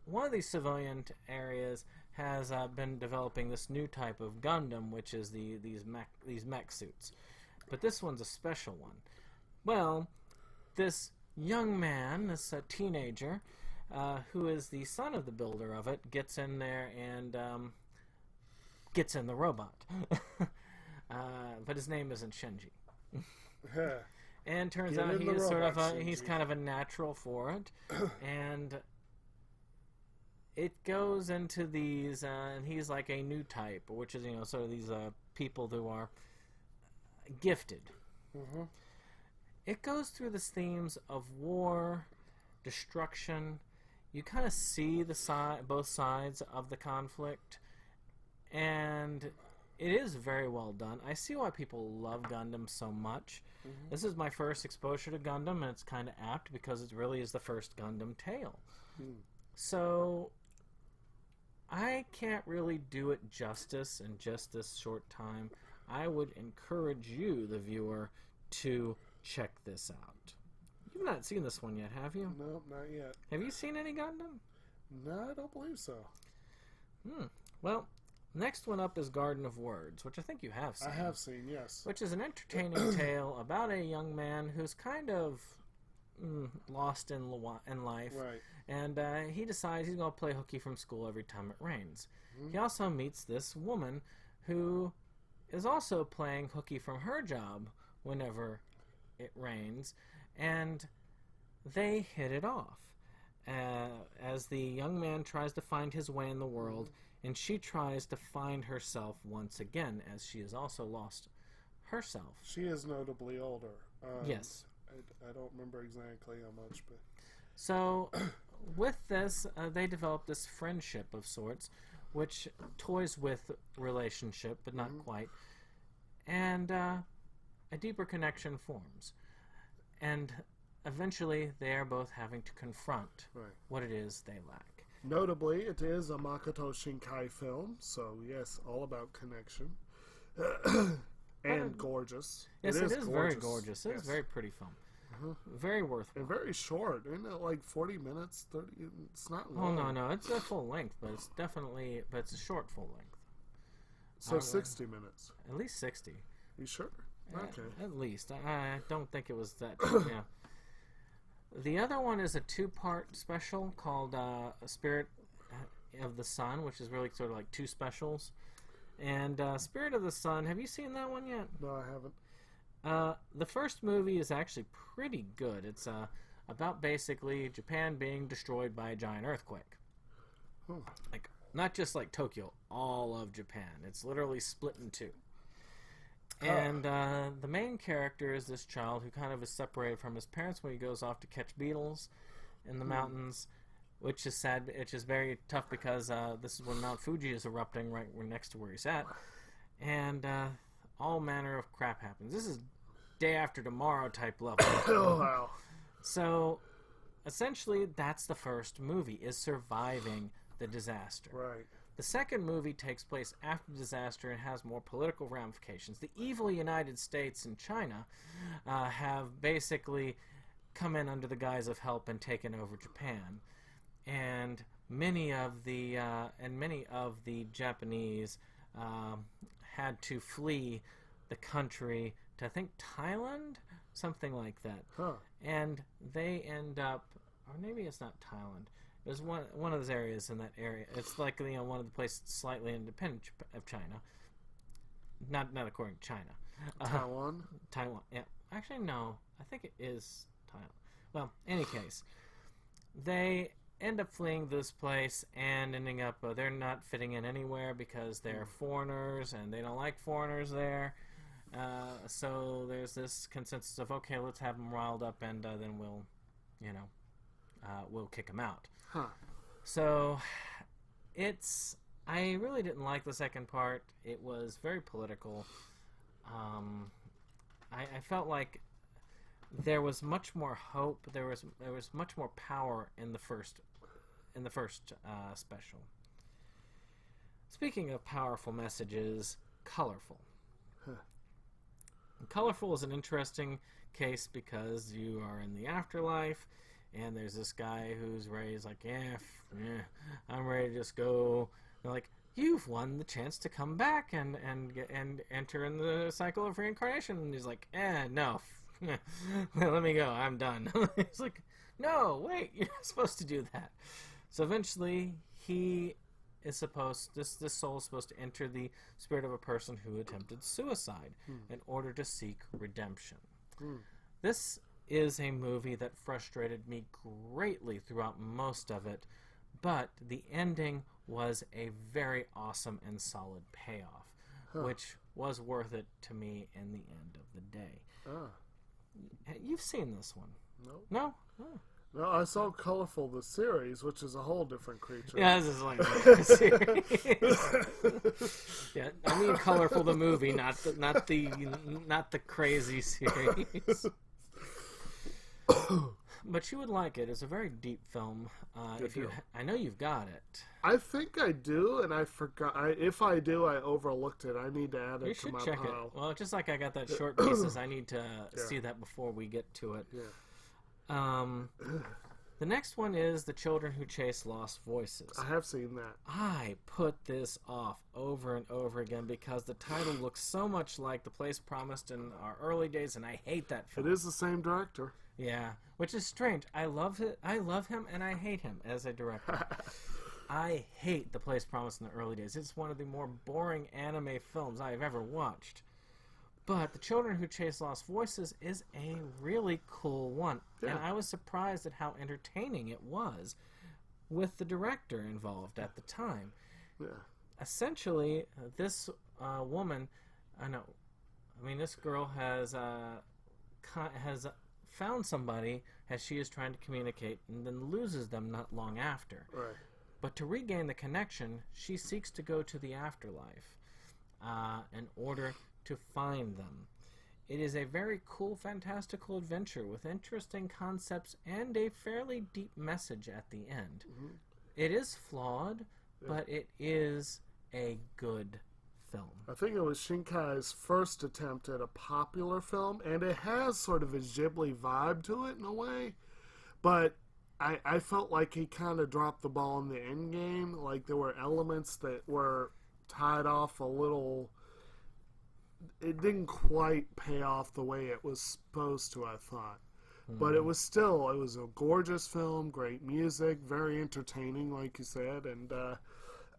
one of these civilian areas has been developing this new type of Gundam, which is these mech suits. But this one's a special one. Well, this young man, this teenager, who is the son of the builder of it, gets in there and gets in the robot. But his name isn't Shinji. And turns out he is he's kind of a natural for it. And it goes into these, and he's like a new type, which is, sort of these people who are gifted. It goes through the themes of war, destruction. You kind of see both sides of the conflict, and it is very well done. I see why people love Gundam so much. This is my first exposure to Gundam, and it's kind of apt because it really is the first Gundam tale. So I can't really do it justice in just this short time. I would encourage you, the viewer, to check this out. You've not seen this one yet, have you? Nope, not yet. Have you seen any Gundam? No, I don't believe so. Well, next one up is Garden of Words, which I think you have seen. I have seen, yes. Which is an entertaining tale about a young man who's kind of lost in life. Right. And he decides he's going to play hooky from school every time it rains. He also meets this woman who is also playing hooky from her job whenever it rains, and they hit it off as the young man tries to find his way in the world, and she tries to find herself once again, as she has also lost herself. She is notably older. Yes. I don't remember exactly how much, but... So, with this, they develop this friendship of sorts, which toys with relationship, but not quite. And a deeper connection forms. And eventually, they are both having to confront what it is they lack. Notably, it is a Makoto Shinkai film, so yes, all about connection. And gorgeous. Yes, it is very gorgeous. It is a very pretty film. Very worthwhile. And very short. Isn't it like 40 minutes? 30? It's not Oh, long. no. It's a full length, but it's definitely... But it's a short full length. So 60 minutes. At least 60. You sure? Okay. At least. I don't think it was that. Yeah. The other one is a 2-part special called Spirit of the Sun, which is really sort of like 2 specials. And Spirit of the Sun, have you seen that one yet? No, I haven't. The first movie is actually pretty good. It's about basically Japan being destroyed by a giant earthquake. Oh. Like, not just like Tokyo, all of Japan. It's literally split in 2. And the main character is this child who kind of is separated from his parents when he goes off to catch beetles in the mountains, which is sad. Which is very tough because this is when Mount Fuji is erupting right next to where he's at, and all manner of crap happens. This is day after tomorrow type level. Oh, wow. So, essentially, that's the first movie, is surviving the disaster. Right. The second movie takes place after the disaster and has more political ramifications. The evil United States and China have basically come in under the guise of help and taken over Japan, and many of the Japanese had to flee the country to, I think, Thailand, something like that. Huh. And they end up, or maybe it's not Thailand. There's one of those areas in that area. It's like, one of the places slightly independent of China. Not according to China. Taiwan? Taiwan. Yeah. Actually, no. I think it is Thailand. Well, any case, they end up fleeing this place and ending up, they're not fitting in anywhere because they're foreigners and they don't like foreigners there. So there's this consensus of, okay, let's have them riled up and then we'll kick them out. Huh. So I really didn't like the second part. It was very political. I felt like there was much more hope. There was much more power in the first special. Speaking of powerful messages, colorful. Huh. Colorful is an interesting case because you are in the afterlife, and there's this guy who's raised like, I'm ready to just go. They're like, you've won the chance to come back and enter in the cycle of reincarnation. And he's like, no, let me go. I'm done. He's like, no, wait, you're not supposed to do that. So eventually, he is supposed, this soul is supposed to enter the spirit of a person who attempted suicide in order to seek redemption. This is a movie that frustrated me greatly throughout most of it, but the ending was a very awesome and solid payoff, which was worth it to me in the end of the day. You've seen this one? No. No? Oh. No, I saw Colorful the series, which is a whole different creature. Yeah, this is like a series. Yeah, I mean Colorful the movie, not the crazy series. But you would like it. It's a very deep film. I know you've got it. I think I do, and I forgot. If I do, I overlooked it. I need to add You it to should my check pile. it. Well, just like I got that short pieces, I need to see that before we get to it. Yeah. The next one is The Children Who Chase Lost Voices. I have seen that. I put this off over and over again because the title looks so much like The Place Promised in our early days, and I hate that film. It is the same director. Yeah, which is strange. I love it. I love him, and I hate him as a director. I hate The Place Promised in the early days. It's one of the more boring anime films I have ever watched. But The Children Who Chase Lost Voices is a really cool one. Yeah. And I was surprised at how entertaining it was with the director involved at the time. Yeah. Essentially, this woman, this girl has found somebody as she is trying to communicate and then loses them not long after. Right. But to regain the connection, she seeks to go to the afterlife in order to find them. It is a very cool, fantastical adventure with interesting concepts and a fairly deep message at the end. Mm-hmm. It is flawed, but it is a good film. I think it was Shinkai's first attempt at a popular film, and it has sort of a Ghibli vibe to it in a way, but I felt like he kind of dropped the ball in the end game. Like there were elements that were tied off a little it didn't quite pay off the way it was supposed to, I thought. But it was a gorgeous film, great music, very entertaining, like you said, and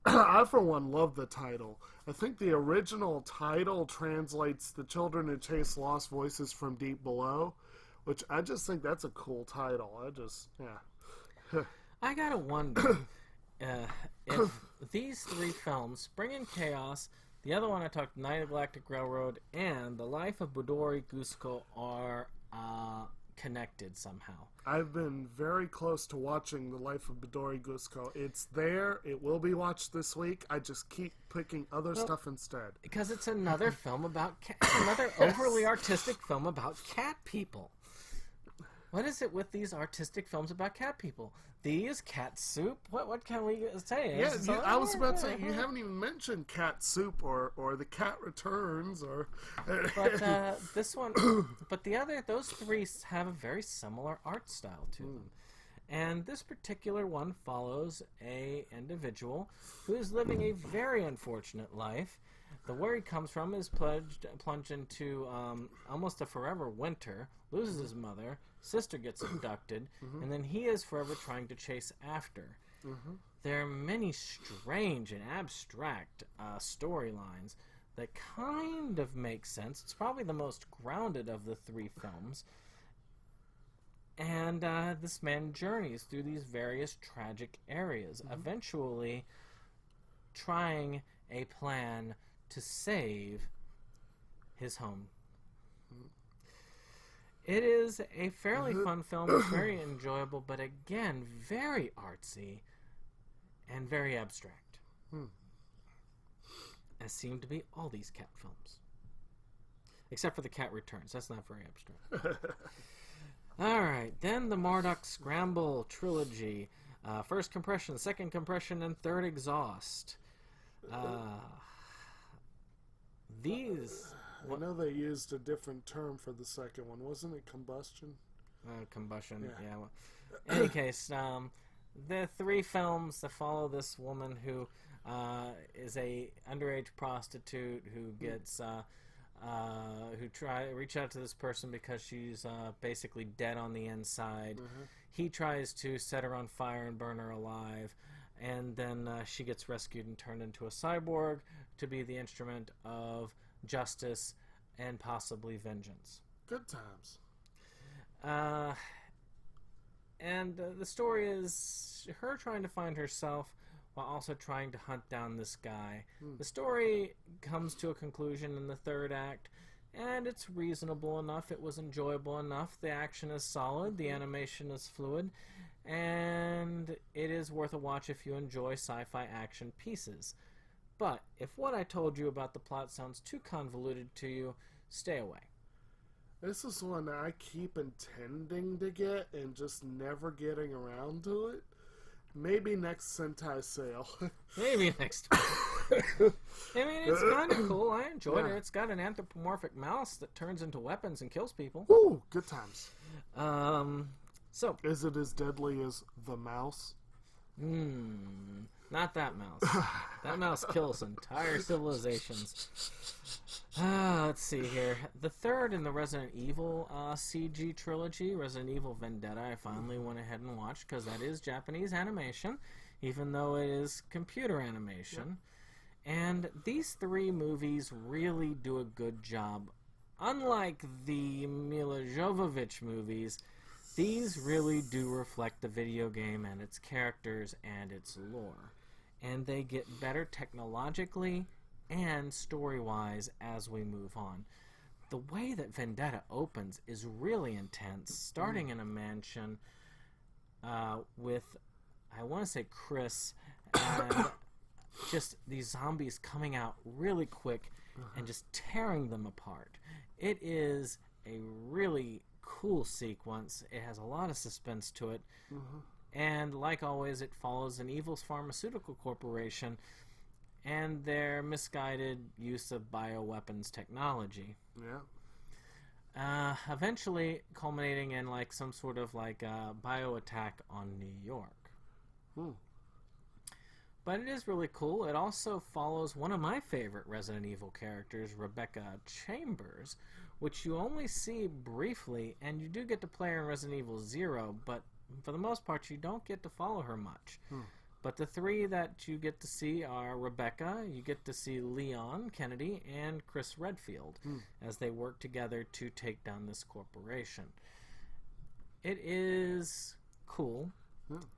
I, for one, love the title. I think the original title translates The Children Who Chase Lost Voices from Deep Below, which I just think that's a cool title. I gotta wonder if these three films, Spring and Chaos, the other one I talked, Night of Galactic Railroad, and The Life of Budori Gusko are connected somehow. I've been very close to watching The Life of Budori Gusko. It's there. It will be watched this week. I just keep picking other stuff instead. Because it's another film about another overly artistic film about cat people. What is it with these artistic films about cat people? These cat soup? What can we say? Yeah, I was about to say, you haven't even mentioned Cat Soup or The Cat Returns or... But this one... But those three have a very similar art style to them. And this particular one follows a individual who is living a very unfortunate life. Where he comes from is plunged into almost a forever winter, loses his mother, sister gets abducted, and then he is forever trying to chase after. There are many strange and abstract storylines that kind of make sense. It's probably the most grounded of the three films. And this man journeys through these various tragic areas, eventually trying a plan to save his home. It is a fairly fun film. It's very enjoyable, but again, very artsy and very abstract. As seem to be all these cat films. Except for The Cat Returns. That's not very abstract. Alright, then the Marduk Scramble trilogy. First Compression, Second Compression, and Third Exhaust. I know they used a different term for the second one. Wasn't it combustion? Combustion, yeah. Well, in any case, the three films that follow this woman who is a underage prostitute who gets reach out to this person because she's basically dead on the inside. He tries to set her on fire and burn her alive, and then she gets rescued and turned into a cyborg to be the instrument of justice and possibly vengeance. Good times. And the story is her trying to find herself while also trying to hunt down this guy. The story comes to a conclusion in the third act, and it's reasonable enough. It was enjoyable enough. The action is solid. The animation is fluid. And it is worth a watch if you enjoy sci-fi action pieces. But if what I told you about the plot sounds too convoluted to you, stay away. This is one that I keep intending to get and just never getting around to it. Maybe next Sentai sale. Maybe next time. I mean, it's kind of cool. I enjoyed it. It's got an anthropomorphic mouse that turns into weapons and kills people. Ooh, good times. So is it as deadly as the mouse? Not that mouse. That mouse kills entire civilizations. Let's see here. The third in the Resident Evil CG trilogy, Resident Evil Vendetta, I finally went ahead and watched because that is Japanese animation, even though it is computer animation. And these three movies really do a good job. Unlike the Mila Jovovich movies, these really do reflect the video game and its characters and its lore. And they get better technologically and story-wise as we move on. The way that Vendetta opens is really intense, starting in a mansion with, I want to say Chris, and just these zombies coming out really quick and just tearing them apart. It is a really cool sequence. It has a lot of suspense to it. And like always, it follows an evil pharmaceutical corporation and their misguided use of bioweapons technology. Eventually culminating in like some sort of like bio attack on New York. But it is really cool. It also follows one of my favorite Resident Evil characters, Rebecca Chambers, which you only see briefly, and you do get to play her in Resident Evil 0, but for the most part, you don't get to follow her much. But the three that you get to see are Rebecca, you get to see Leon Kennedy, and Chris Redfield as they work together to take down this corporation. It is cool.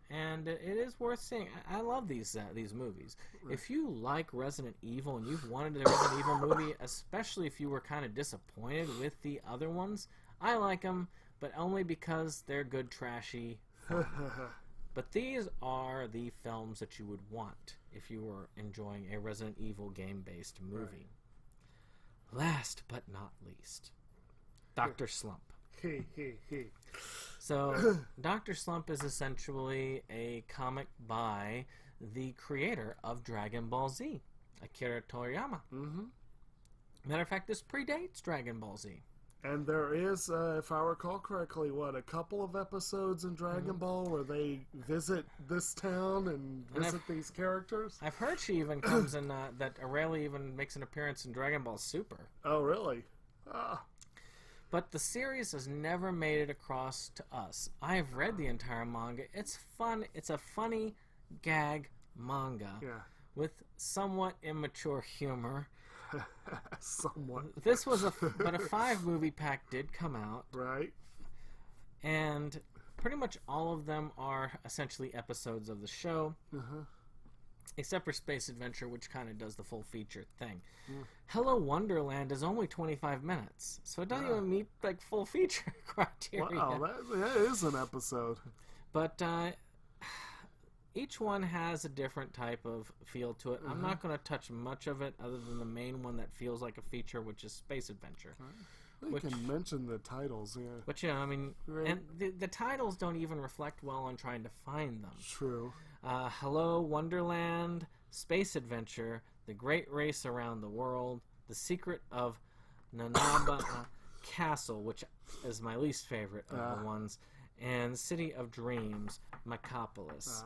And it is worth seeing. I love these movies. Right. If you like Resident Evil and you've wanted a Resident Evil movie, especially if you were kind of disappointed with the other ones, I like them, but only because they're good, trashy fun. But these are the films that you would want if you were enjoying a Resident Evil game-based movie. Right. Last but not least, Dr. Slump. So, Dr. Slump is essentially a comic by the creator of Dragon Ball Z, Akira Toriyama. Matter of fact, this predates Dragon Ball Z. And there is, if I recall correctly, a couple of episodes in Dragon Ball where they visit this town and visit these characters? I've heard she even comes in, that Aurelia even makes an appearance in Dragon Ball Super. Oh, really? But the series has never made it across to us. I've read the entire manga. It's fun. It's a funny gag manga with somewhat immature humor. Somewhat. This was but a 5-movie pack did come out. Right. And pretty much all of them are essentially episodes of the show. Except for Space Adventure, which kind of does the full feature thing. Hello Wonderland is only 25 minutes, so it doesn't even meet full feature criteria. Wow, that is an episode. But each one has a different type of feel to it. I'm not going to touch much of it other than the main one that feels like a feature, which is Space Adventure. You can mention the titles, But I mean, and the titles don't even reflect well on trying to find them. True. Hello Wonderland, Space Adventure, The Great Race Around the World, The Secret of Nanaba Castle, which is my least favorite of the ones, and City of Dreams, Mecopolis.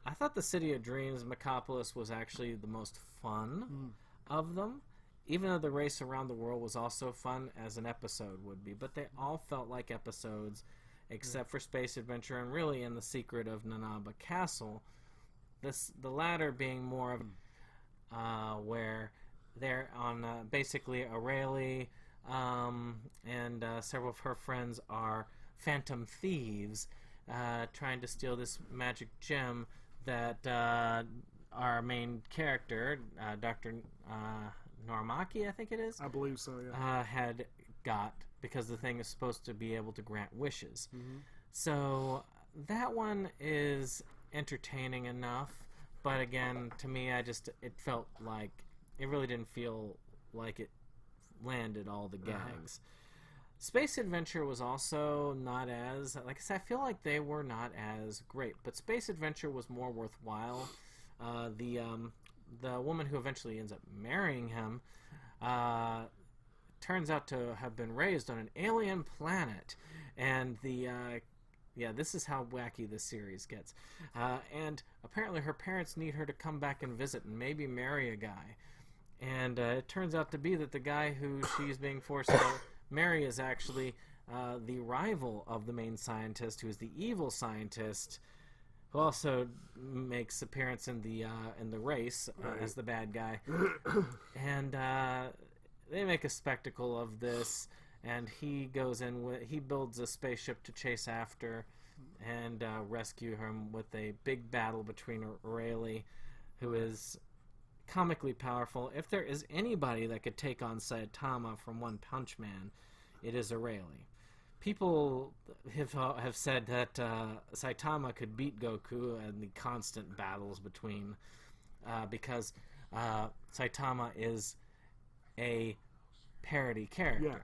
I thought the City of Dreams, Mecopolis, was actually the most fun of them, even though The Race Around the World was also fun as an episode would be, but they all felt like episodes except for Space Adventure and really in The Secret of Nanaba Castle. The latter being more of where they're on basically Aurelia and several of her friends are phantom thieves trying to steal this magic gem that our main character, Dr. Normaki, I think it is? I believe so, yeah. Had got, because the thing is supposed to be able to grant wishes. So that one is entertaining enough, but again, to me, it felt like, it really didn't feel like it landed all the gags. Space Adventure was also not as, like I said, I feel like they were not as great, but Space Adventure was more worthwhile. The woman who eventually ends up marrying him turns out to have been raised on an alien planet, and this is how wacky this series gets. And apparently her parents need her to come back and visit and maybe marry a guy. And it turns out to be that the guy who she's being forced to marry is actually the rival of the main scientist, who is the evil scientist, who also makes appearance in the race as the bad guy. And they make a spectacle of this, and he goes in he builds a spaceship to chase after and rescue him with a big battle between Aurelia, who is comically powerful. If there is anybody that could take on Saitama from One Punch Man, it is Aurelia. People have said that Saitama could beat Goku in the constant battles between, because Saitama is a parody character. Yeah.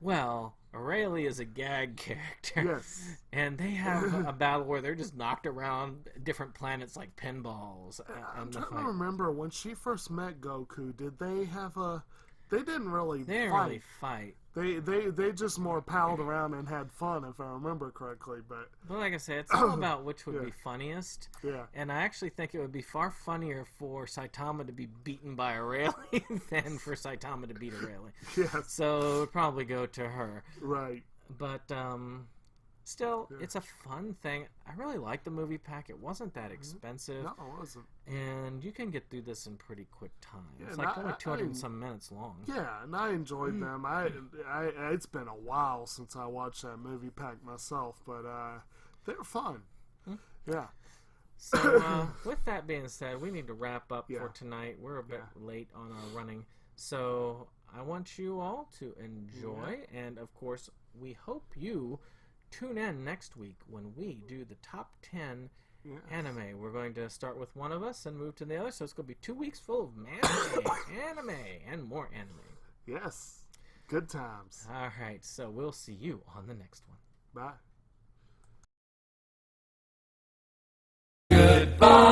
Well, Aurelia is a gag character. Yes. And they have a battle where they're just knocked around different planets like pinballs. I'm trying to remember, when she first met Goku, did they have a... They didn't really They didn't fight. really fight. They just more palled around and had fun, if I remember correctly. But like I said, it's all about which would be funniest. Yeah. And I actually think it would be far funnier for Saitama to be beaten by a railing than for Saitama to beat a railing. Yes. So it would probably go to her. Right. But still, it's a fun thing. I really like the movie pack. It wasn't that expensive. No, it wasn't. And you can get through this in pretty quick time. Yeah, It's and like only 200 and some minutes long. Yeah, and I enjoyed them. I it's been a while since I watched that movie pack myself, but they're fun. Yeah. So with that being said, we need to wrap up Yeah. for tonight. We're a bit late on our running. So I want you all to enjoy, and of course, we hope you tune in next week when we do the top 10 anime. We're going to start with one of us and move to the other, so it's going to be 2 weeks full of anime, and more anime. Yes. Good times. All right, so we'll see you on the next one. Bye. Goodbye.